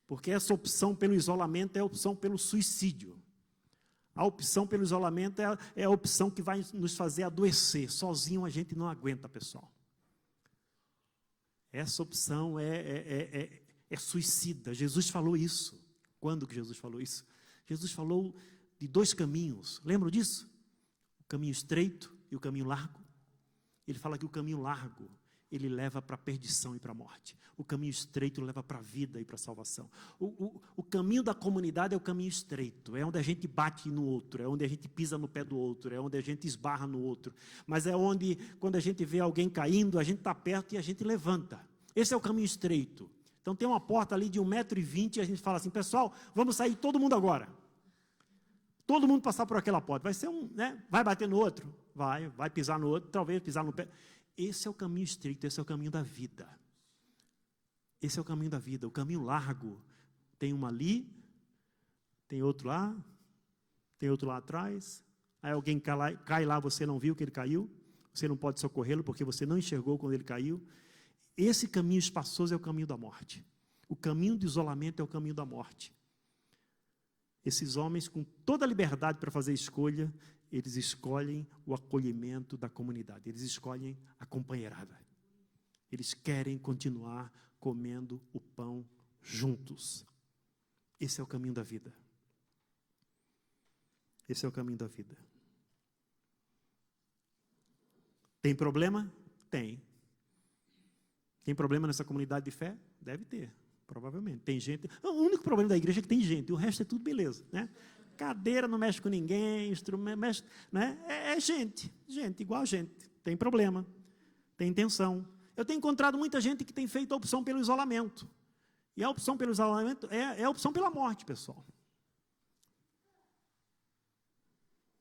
Porque essa opção pelo isolamento é a opção pelo suicídio. A opção pelo isolamento é a opção que vai nos fazer adoecer. Sozinho a gente não aguenta, pessoal. Essa opção é suicida. Jesus falou isso. Quando que Jesus falou isso? Jesus falou de dois caminhos. Lembram disso? O caminho estreito e o caminho largo. Ele fala que o caminho largo, ele leva para a perdição e para a morte. O caminho estreito leva para a vida e para a salvação. O caminho da comunidade é o caminho estreito. É onde a gente bate no outro, é onde a gente pisa no pé do outro, é onde a gente esbarra no outro. Mas é onde, quando a gente vê alguém caindo, a gente está perto e a gente levanta. Esse é o caminho estreito. Então tem uma porta ali de 1,20 m e a gente fala assim, pessoal, vamos sair todo mundo agora. Todo mundo passar por aquela porta. Vai ser né? Vai bater no outro? Vai pisar no outro, talvez pisar no pé. Esse é o caminho estreito, esse é o caminho da vida. Esse é o caminho da vida. O caminho largo, tem um ali, tem outro lá atrás. Aí alguém cai lá, você não viu que ele caiu. Você não pode socorrê-lo porque você não enxergou quando ele caiu. Esse caminho espaçoso é o caminho da morte. O caminho do isolamento é o caminho da morte. Esses homens, com toda a liberdade para fazer escolha, eles escolhem o acolhimento da comunidade. Eles escolhem a companheirada. Eles querem continuar comendo o pão juntos. Esse é o caminho da vida. Esse é o caminho da vida. Tem problema? Tem. Tem problema nessa comunidade de fé? Deve ter, provavelmente. Tem gente. O único problema da igreja é que tem gente, o resto é tudo beleza, né? Cadeira não mexe com ninguém, instrumento mexe, né? É gente, igual a gente. Tem problema, tem tensão. Eu tenho encontrado muita gente que tem feito a opção pelo isolamento. E a opção pelo isolamento é a opção pela morte, pessoal.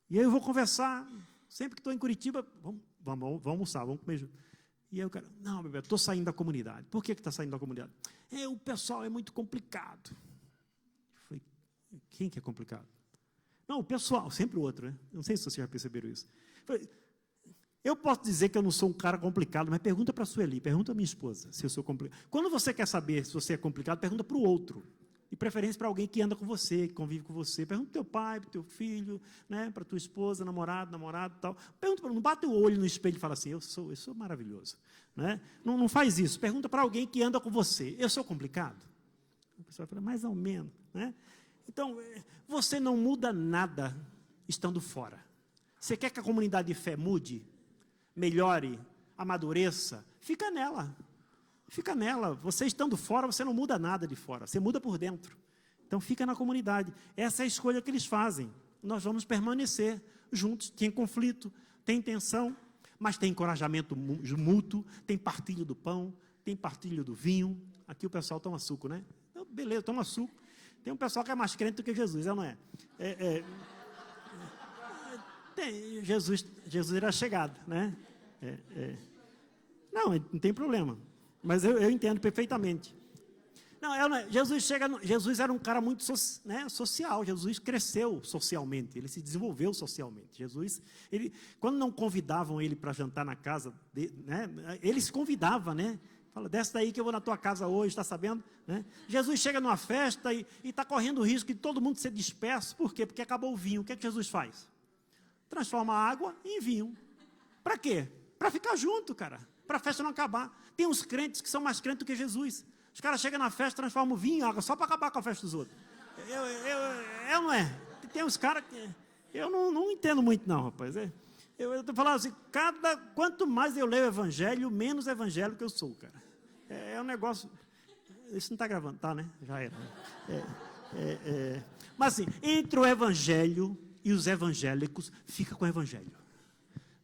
E aí eu vou conversar, sempre que estou em Curitiba, vamos almoçar, vamos comer junto. E aí eu quero, não, bebê, estou saindo da comunidade. Por que está saindo da comunidade? O pessoal é muito complicado. Eu falei, quem que é complicado? Não, o pessoal, sempre o outro, né? Não sei se vocês já perceberam isso. Eu posso dizer que eu não sou um cara complicado, mas pergunta para a Sueli, pergunta à minha esposa se eu sou complicado. Quando você quer saber se você é complicado, pergunta para o outro. De preferência para alguém que anda com você, que convive com você. Pergunta para o teu pai, para o teu filho, né, para a tua esposa, namorado e tal. Pergunta, não bate o olho no espelho e fala assim, eu sou maravilhoso. Né? Não faz isso. Pergunta para alguém que anda com você, eu sou complicado? A pessoa fala, mais ou menos. Né? Então, você não muda nada estando fora. Você quer que a comunidade de fé mude, melhore, amadureça? Fica nela. Fica nela. Você estando fora, você não muda nada de fora. Você muda por dentro. Então, fica na comunidade. Essa é a escolha que eles fazem. Nós vamos permanecer juntos. Tem conflito, tem tensão, mas tem encorajamento mútuo, tem partilho do pão, tem partilho do vinho. Aqui o pessoal toma suco, né? Então, beleza, toma suco. Tem um pessoal que é mais crente do que Jesus, não é? Jesus era chegado, né? Não tem problema. Mas eu entendo perfeitamente. Jesus era um cara muito social. Jesus cresceu socialmente, ele se desenvolveu socialmente. Jesus, quando não convidavam ele para jantar na casa, né, ele se convidava, né? Fala, desce daí que eu vou na tua casa hoje, está sabendo? Né? Jesus chega numa festa e está correndo o risco de todo mundo ser disperso. Por quê? Porque acabou o vinho. O que é que Jesus faz? Transforma a água em vinho. Para quê? Para ficar junto, cara. Para a festa não acabar. Tem uns crentes que são mais crentes do que Jesus. Os caras chegam na festa, transformam vinho em água, só para acabar com a festa dos outros. Não é? Tem uns caras que... Eu não entendo muito, não, rapaz. Eu estou falando assim, quanto mais eu leio o evangelho, menos evangélico eu sou, cara. É um negócio... Isso não está gravando, tá, né? Já era. Mas assim, entre o evangelho e os evangélicos, fica com o evangelho.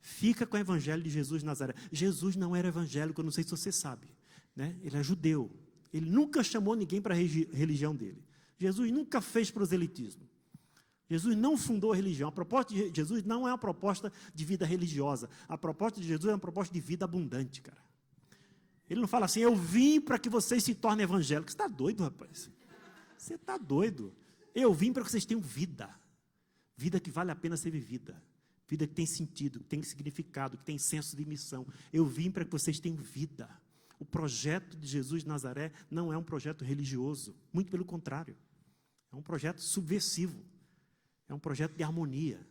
Fica com o evangelho de Jesus de Nazaré. Jesus não era evangélico, eu não sei se você sabe, né? Ele é judeu. Ele nunca chamou ninguém para a religião dele. Jesus nunca fez proselitismo. Jesus não fundou a religião. A proposta de Jesus não é uma proposta de vida religiosa. A proposta de Jesus é uma proposta de vida abundante, cara. Ele não fala assim, eu vim para que vocês se tornem evangélicos. Você está doido, rapaz? Você está doido. Eu vim para que vocês tenham vida. Vida que vale a pena ser vivida. Vida que tem sentido, que tem significado, que tem senso de missão. Eu vim para que vocês tenham vida. O projeto de Jesus de Nazaré não é um projeto religioso. Muito pelo contrário. É um projeto subversivo. É um projeto de harmonia.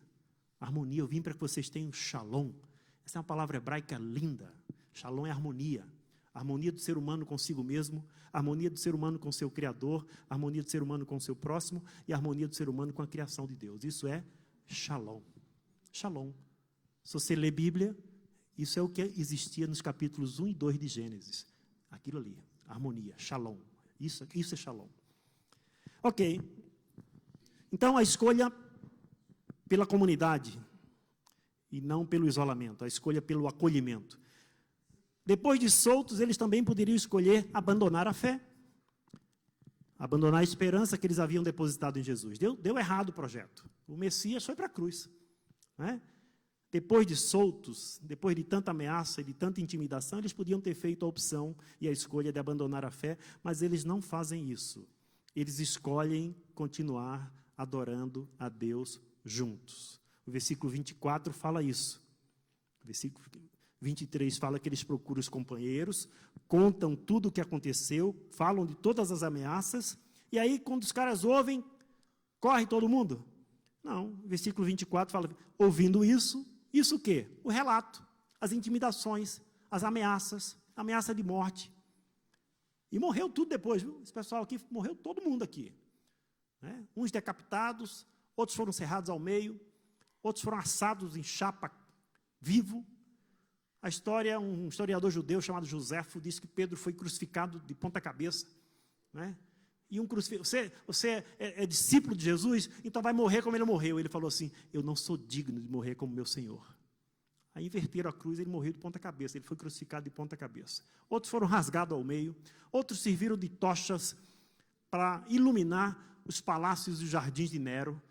Harmonia, eu vim para que vocês tenham shalom. Essa é uma palavra hebraica linda. Shalom é harmonia. Harmonia do ser humano consigo mesmo, harmonia do ser humano com seu Criador, harmonia do ser humano com o seu próximo e harmonia do ser humano com a criação de Deus. Isso é shalom. Shalom. Se você lê Bíblia, isso é o que existia nos capítulos 1 e 2 de Gênesis. Aquilo ali, harmonia, shalom. Isso é shalom. Ok. Então, a escolha pela comunidade e não pelo isolamento, a escolha pelo acolhimento. Depois de soltos, eles também poderiam escolher abandonar a fé, abandonar a esperança que eles haviam depositado em Jesus. Deu errado o projeto. O Messias foi para a cruz. Né? Depois de soltos, depois de tanta ameaça e de tanta intimidação, eles podiam ter feito a opção e a escolha de abandonar a fé, mas eles não fazem isso. Eles escolhem continuar adorando a Deus juntos. O versículo 24 fala isso. O versículo 23 fala que eles procuram os companheiros, contam tudo o que aconteceu, falam de todas as ameaças, e aí, quando os caras ouvem, corre todo mundo? Não, o versículo 24 fala, ouvindo isso o quê? O relato, as intimidações, as ameaças, ameaça de morte. E morreu tudo depois, viu? Esse pessoal aqui, morreu todo mundo aqui. Né? Uns decapitados, outros foram serrados ao meio, outros foram assados em chapa vivo. A história, um historiador judeu chamado Joséfo diz que Pedro foi crucificado de ponta cabeça. Né? E você é discípulo de Jesus, então vai morrer como ele morreu. Ele falou assim, eu não sou digno de morrer como meu Senhor. Aí inverteram a cruz, ele morreu de ponta cabeça, ele foi crucificado de ponta cabeça. Outros foram rasgados ao meio, outros serviram de tochas para iluminar os palácios e os jardins de Nero,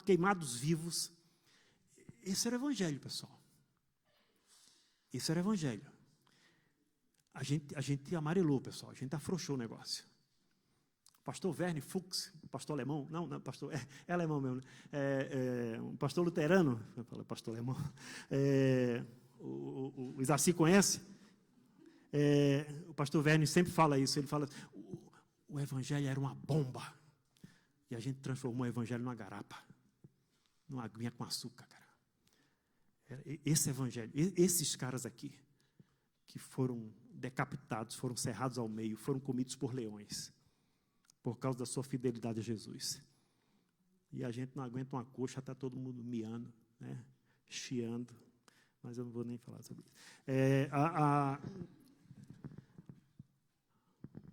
queimados vivos. Esse era o evangelho, pessoal. Esse era o evangelho. A gente amarelou, pessoal, a gente afrouxou o negócio. Pastor Werner Fuchs, pastor alemão, não, pastor, é alemão mesmo, né? Um pastor luterano, eu falo pastor alemão, o Isaci conhece, o pastor Werner sempre fala isso, ele fala, o evangelho era uma bomba, e a gente transformou o evangelho numa garapa, numa aguinha com açúcar, cara. Esse evangelho, esses caras aqui, que foram decapitados, foram serrados ao meio, foram comidos por leões, por causa da sua fidelidade a Jesus. E a gente não aguenta uma coxa, está todo mundo miando, né? Chiando, mas eu não vou nem falar sobre isso.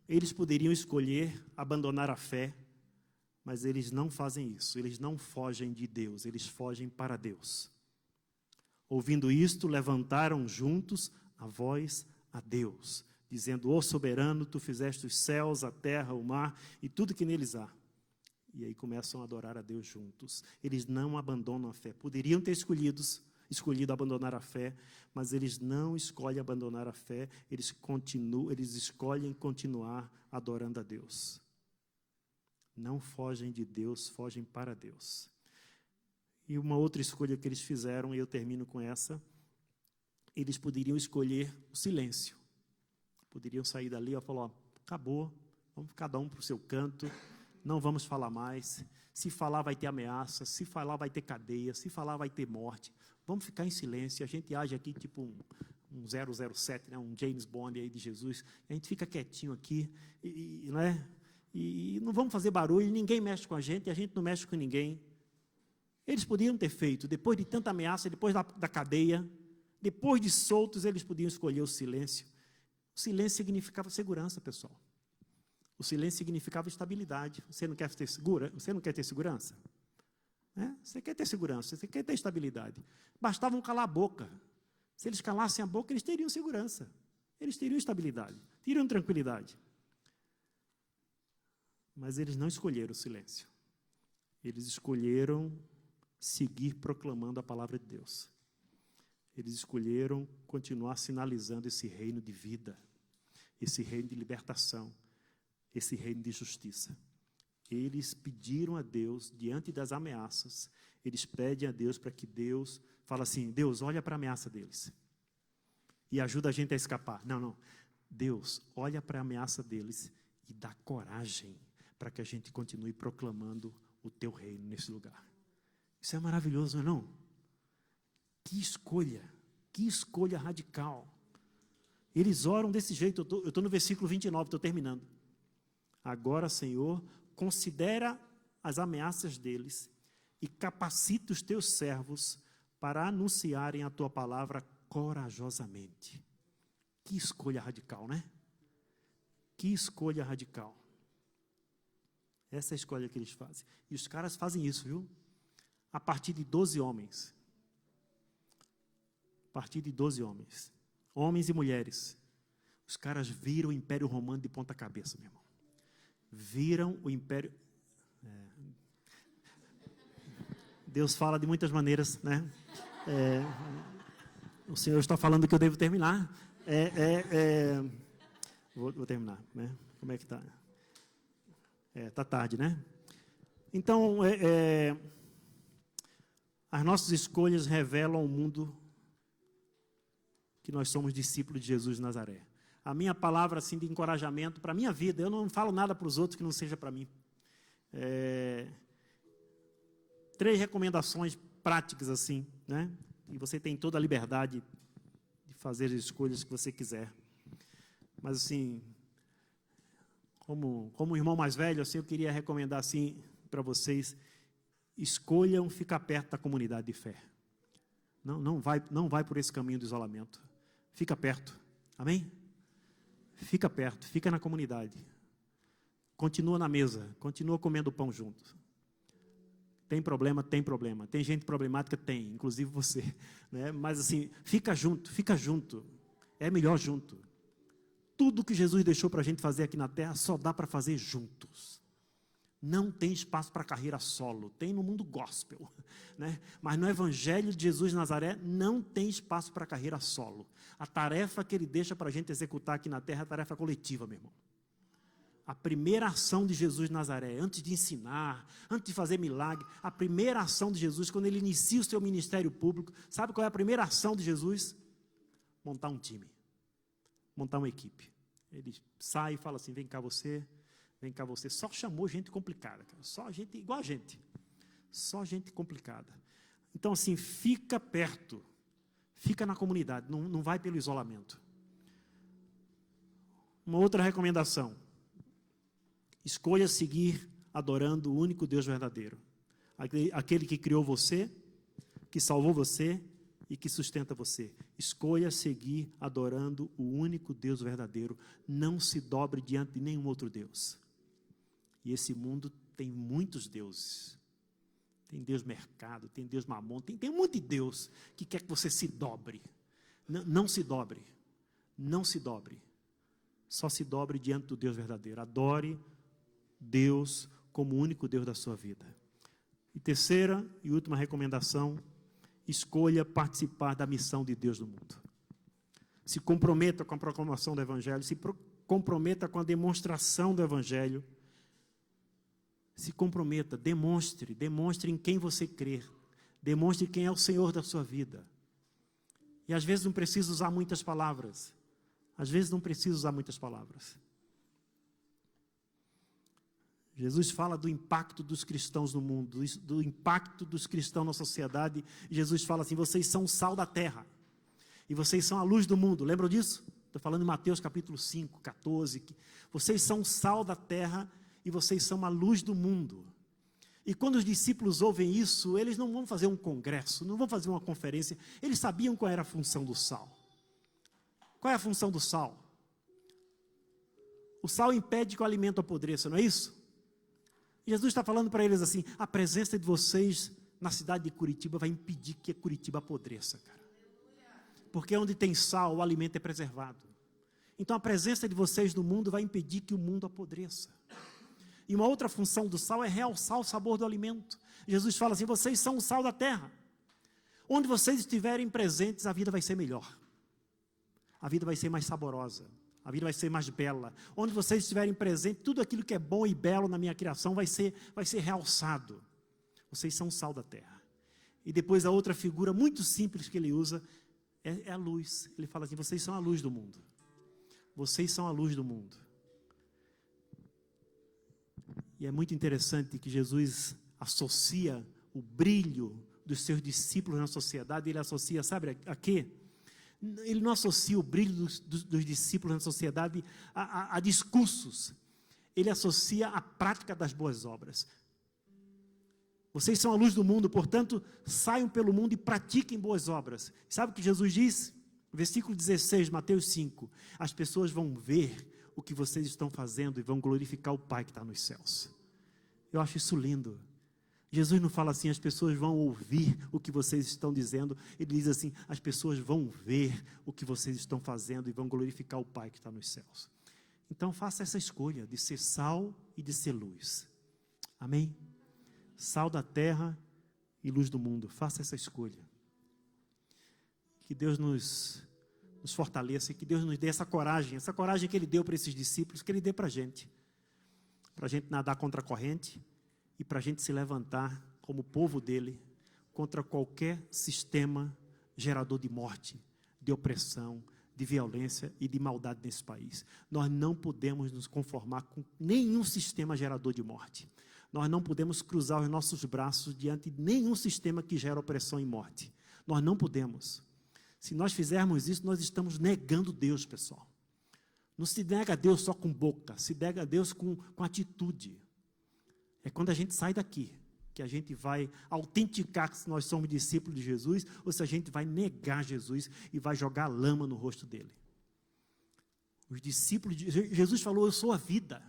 Eles poderiam escolher abandonar a fé, mas eles não fazem isso, eles não fogem de Deus, eles fogem para Deus. Ouvindo isto, levantaram juntos a voz a Deus, dizendo, ó soberano, tu fizeste os céus, a terra, o mar e tudo que neles há. E aí começam a adorar a Deus juntos. Eles não abandonam a fé. Poderiam ter escolhido abandonar a fé, mas eles não escolhem abandonar a fé, eles escolhem continuar adorando a Deus. Não fogem de Deus, fogem para Deus. E uma outra escolha que eles fizeram, e eu termino com essa, eles poderiam escolher o silêncio. Poderiam sair dali e falar, acabou, vamos cada um para o seu canto, não vamos falar mais. Se falar vai ter ameaça, se falar vai ter cadeia, se falar vai ter morte. Vamos ficar em silêncio, a gente age aqui tipo um 007, né, um James Bond aí de Jesus. A gente fica quietinho aqui, né, e não vamos fazer barulho, ninguém mexe com a gente não mexe com ninguém. Eles podiam ter feito, depois de tanta ameaça, depois da cadeia, depois de soltos, eles podiam escolher o silêncio. O silêncio significava segurança, pessoal. O silêncio significava estabilidade. Você não quer ter segurança? Você quer ter segurança, você quer ter estabilidade. Bastava calar a boca. Se eles calassem a boca, eles teriam segurança. Eles teriam estabilidade, teriam tranquilidade. Mas eles não escolheram o silêncio. Eles escolheram seguir proclamando a palavra de Deus. Eles escolheram continuar sinalizando esse reino de vida, esse reino de libertação, esse reino de justiça. Eles pediram a Deus, diante das ameaças, eles pedem a Deus para que Deus fale assim, Deus, olha para a ameaça deles e ajuda a gente a escapar. Não. Deus, olha para a ameaça deles e dá coragem para que a gente continue proclamando o teu reino nesse lugar. Isso é maravilhoso, não é não? Que escolha radical. Eles oram desse jeito, eu estou no versículo 29, estou terminando. Agora, Senhor, considera as ameaças deles e capacita os teus servos para anunciarem a tua palavra corajosamente. Que escolha radical, né? Que escolha radical. Essa é a escolha que eles fazem. E os caras fazem isso, viu? A partir de 12 homens. A partir de 12 homens. Homens e mulheres. Os caras viram o Império Romano de ponta cabeça, meu irmão. Viram o Império... Deus fala de muitas maneiras, né? O Senhor está falando que eu devo terminar. Vou terminar, né? Como é que está? Está tarde, né? Então, as nossas escolhas revelam ao mundo que nós somos discípulos de Jesus de Nazaré. A minha palavra assim, de encorajamento para a minha vida, eu não falo nada para os outros que não seja para mim. 3 recomendações práticas assim, né? E você tem toda a liberdade de fazer as escolhas que você quiser. Mas assim, como irmão mais velho, assim, eu queria recomendar assim para vocês: escolham ficar perto da comunidade de fé. Não vai por esse caminho do isolamento. Fica perto. Amém? Fica perto, fica na comunidade. Continua na mesa, continua comendo pão junto. Tem problema, tem problema. Tem gente problemática, tem, inclusive você, né? Mas assim, fica junto. É melhor junto. Tudo que Jesus deixou para a gente fazer aqui na terra só dá para fazer juntos. Não tem espaço para carreira solo, tem no mundo gospel, né? Mas no Evangelho de Jesus de Nazaré não tem espaço para carreira solo. A tarefa que ele deixa para a gente executar aqui na terra é a tarefa coletiva, meu irmão. A primeira ação de Jesus de Nazaré, antes de ensinar, antes de fazer milagre, a primeira ação de Jesus, quando ele inicia o seu ministério público, sabe qual é a primeira ação de Jesus? Montar um time, montar uma equipe. Ele sai e fala assim, vem cá você, só chamou gente complicada, cara. Só gente igual a gente, só gente complicada. Então assim, fica perto, fica na comunidade, não vai pelo isolamento. Uma outra recomendação: escolha seguir adorando o único Deus verdadeiro, aquele que criou você, que salvou você e que sustenta você. Escolha seguir adorando o único Deus verdadeiro. Não se dobre diante de nenhum outro Deus. E esse mundo tem muitos deuses. Tem Deus mercado, tem Deus mamon, tem um monte de Deus que quer que você se dobre. Não se dobre. Não se dobre. Só se dobre diante do Deus verdadeiro. Adore Deus como o único Deus da sua vida. E terceira e última recomendação: escolha participar da missão de Deus no mundo. Se comprometa com a proclamação do Evangelho, se comprometa com a demonstração do Evangelho. Se comprometa, demonstre em quem você crê, demonstre quem é o Senhor da sua vida. E às vezes não precisa usar muitas palavras. Jesus fala do impacto dos cristãos no mundo, do impacto dos cristãos na sociedade. Jesus fala assim: vocês são o sal da terra. E vocês são a luz do mundo. Lembram disso? Estou falando em Mateus capítulo 5, 14. Vocês são o sal da terra e vocês são a luz do mundo. E quando os discípulos ouvem isso, eles não vão fazer um congresso, não vão fazer uma conferência. Eles sabiam qual era a função do sal. Qual é a função do sal? O sal impede que o alimento apodreça, não é isso? Jesus está falando para eles assim, a presença de vocês na cidade de Curitiba vai impedir que Curitiba apodreça, cara. Porque onde tem sal, o alimento é preservado. Então a presença de vocês no mundo vai impedir que o mundo apodreça. E uma outra função do sal é realçar o sabor do alimento. Jesus fala assim, vocês são o sal da terra. Onde vocês estiverem presentes, a vida vai ser melhor. A vida vai ser mais saborosa. A vida vai ser mais bela. Onde vocês estiverem presentes, tudo aquilo que é bom e belo na minha criação vai ser realçado. Vocês são o sal da terra. E depois a outra figura muito simples que ele usa é a luz. Ele fala assim, vocês são a luz do mundo. Vocês são a luz do mundo. E é muito interessante que Jesus associa o brilho dos seus discípulos na sociedade, ele associa, sabe a quê? Ele não associa o brilho dos discípulos na sociedade a discursos. Ele associa a prática das boas obras. Vocês são a luz do mundo, portanto, saiam pelo mundo e pratiquem boas obras. Sabe o que Jesus diz? Versículo 16, Mateus 5. As pessoas vão ver o que vocês estão fazendo e vão glorificar o Pai que está nos céus. Eu acho isso lindo. Jesus não fala assim, as pessoas vão ouvir o que vocês estão dizendo. Ele diz assim, as pessoas vão ver o que vocês estão fazendo e vão glorificar o Pai que está nos céus. Então faça essa escolha de ser sal e de ser luz. Amém? Sal da terra e luz do mundo. Faça essa escolha. Que Deus nos fortaleça e que Deus nos dê essa coragem que Ele deu para esses discípulos, que Ele dê para a gente nadar contra a corrente e para a gente se levantar como povo dEle contra qualquer sistema gerador de morte, de opressão, de violência e de maldade nesse país. Nós não podemos nos conformar com nenhum sistema gerador de morte. Nós não podemos cruzar os nossos braços diante de nenhum sistema que gera opressão e morte. Nós não podemos. Se nós fizermos isso, nós estamos negando Deus, pessoal. Não se nega a Deus só com boca, se nega a Deus com atitude. É quando a gente sai daqui, que a gente vai autenticar que nós somos discípulos de Jesus, ou se a gente vai negar Jesus e vai jogar lama no rosto dele. Os discípulos de Jesus falou, eu sou a vida.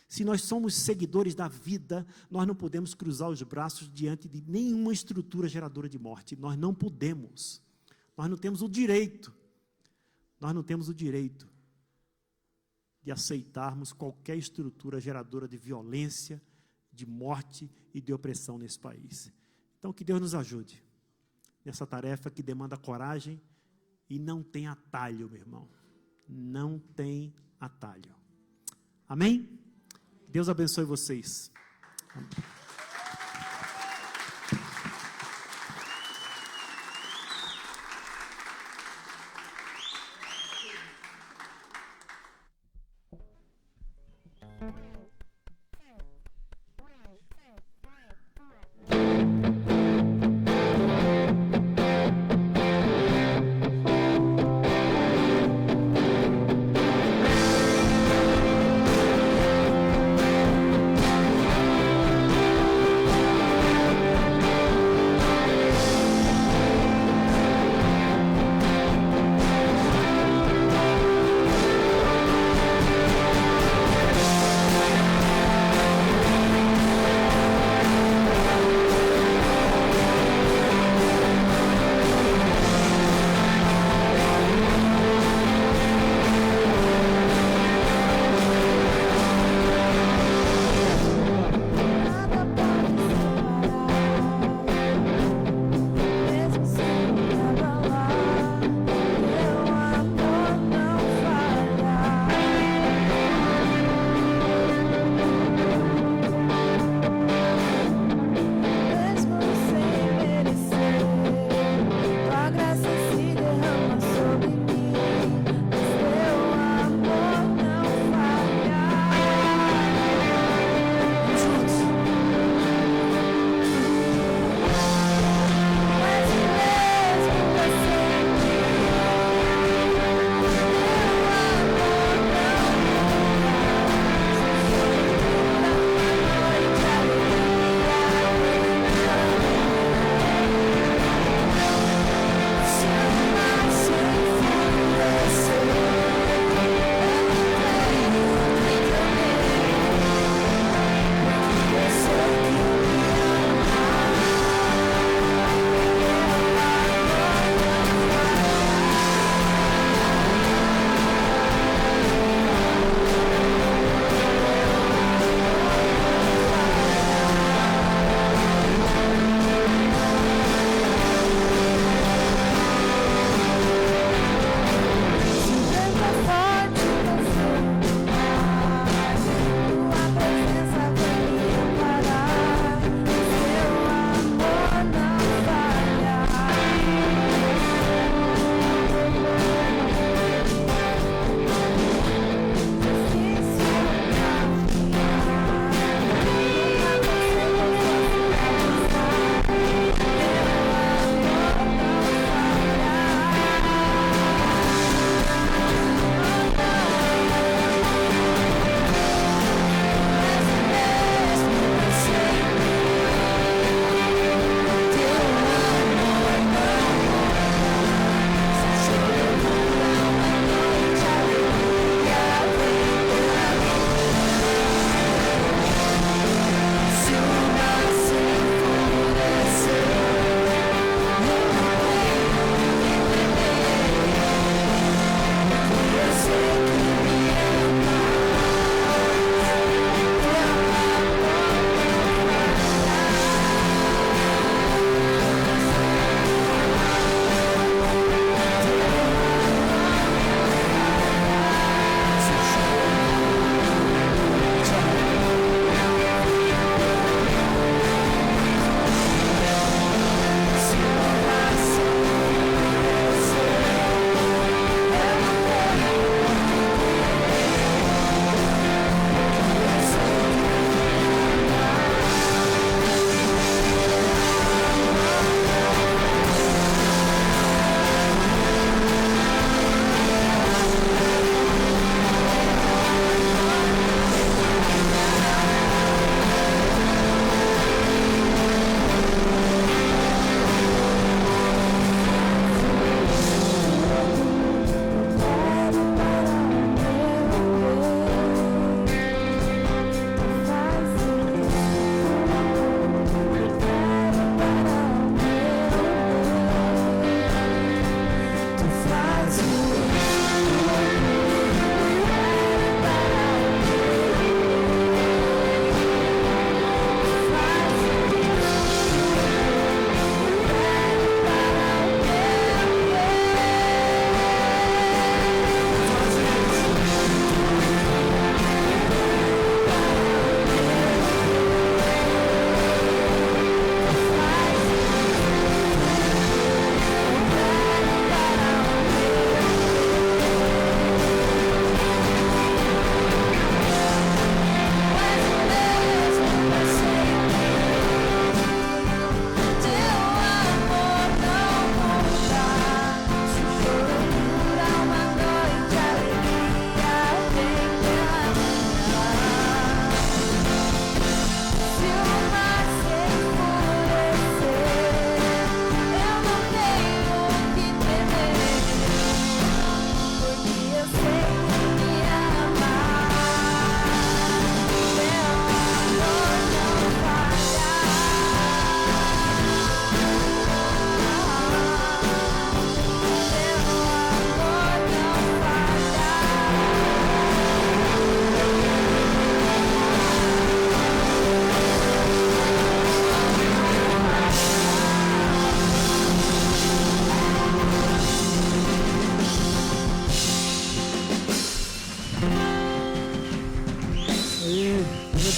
Se nós somos seguidores da vida, nós não podemos cruzar os braços diante de nenhuma estrutura geradora de morte. Nós não podemos. Nós não temos o direito. Nós não temos o direito de aceitarmos qualquer estrutura geradora de violência, de morte e de opressão nesse país. Então, que Deus nos ajude nessa tarefa que demanda coragem e não tem atalho, meu irmão. Não tem atalho. Amém? Deus abençoe vocês. Amém.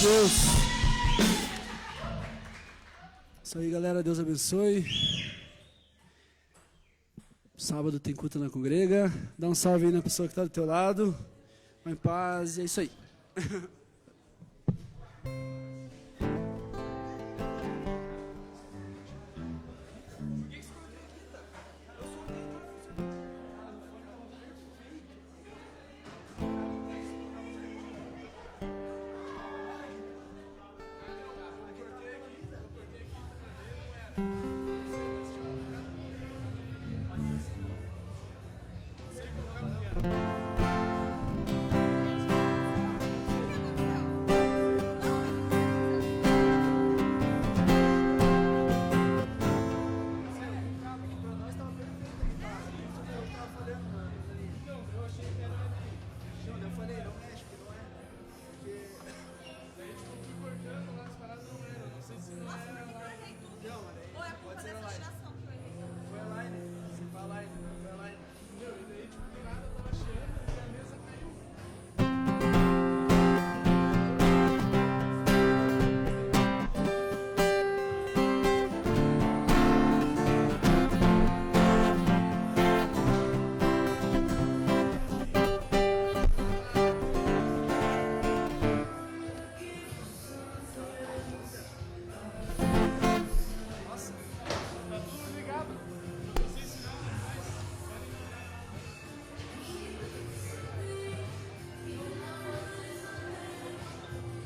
Deus. Isso aí, galera. Deus abençoe. Sábado tem culto na congrega. Dá um salve aí na pessoa que está do teu lado. Vai em paz. E é isso aí.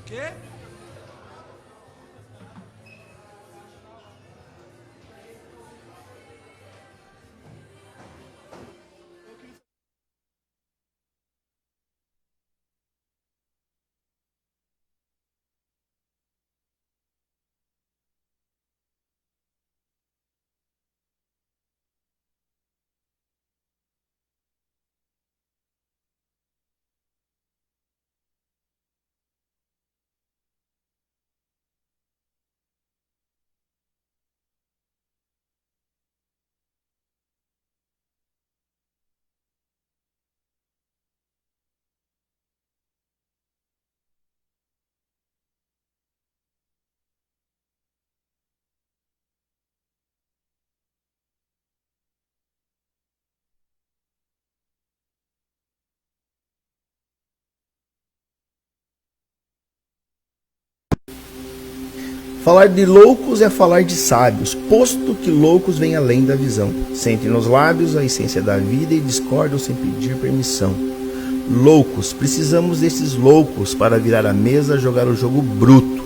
Quê? Falar de loucos é falar de sábios, posto que loucos vêm além da visão. Sentem nos lábios a essência da vida e discordam sem pedir permissão. Loucos, precisamos desses loucos para virar a mesa, jogar o jogo bruto.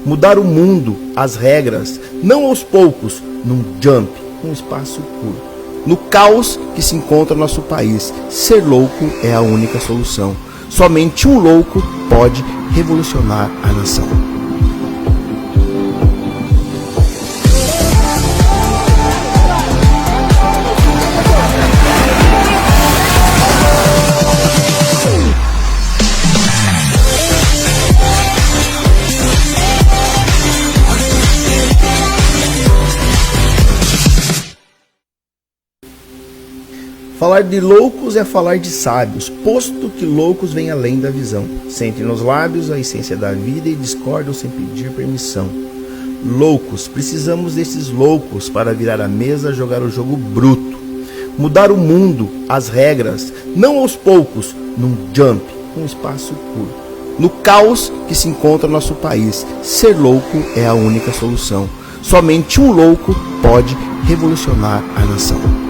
Mudar o mundo, as regras, não aos poucos, num jump, num espaço curto. No caos que se encontra no nosso país, ser louco é a única solução. Somente um louco pode revolucionar a nação. Falar de loucos é falar de sábios, posto que loucos vêm além da visão. Sentem nos lábios a essência da vida e discordam sem pedir permissão. Loucos, precisamos desses loucos para virar a mesa, jogar o jogo bruto. Mudar o mundo, as regras, não aos poucos, num jump, num espaço curto. No caos que se encontra no nosso país, ser louco é a única solução. Somente um louco pode revolucionar a nação.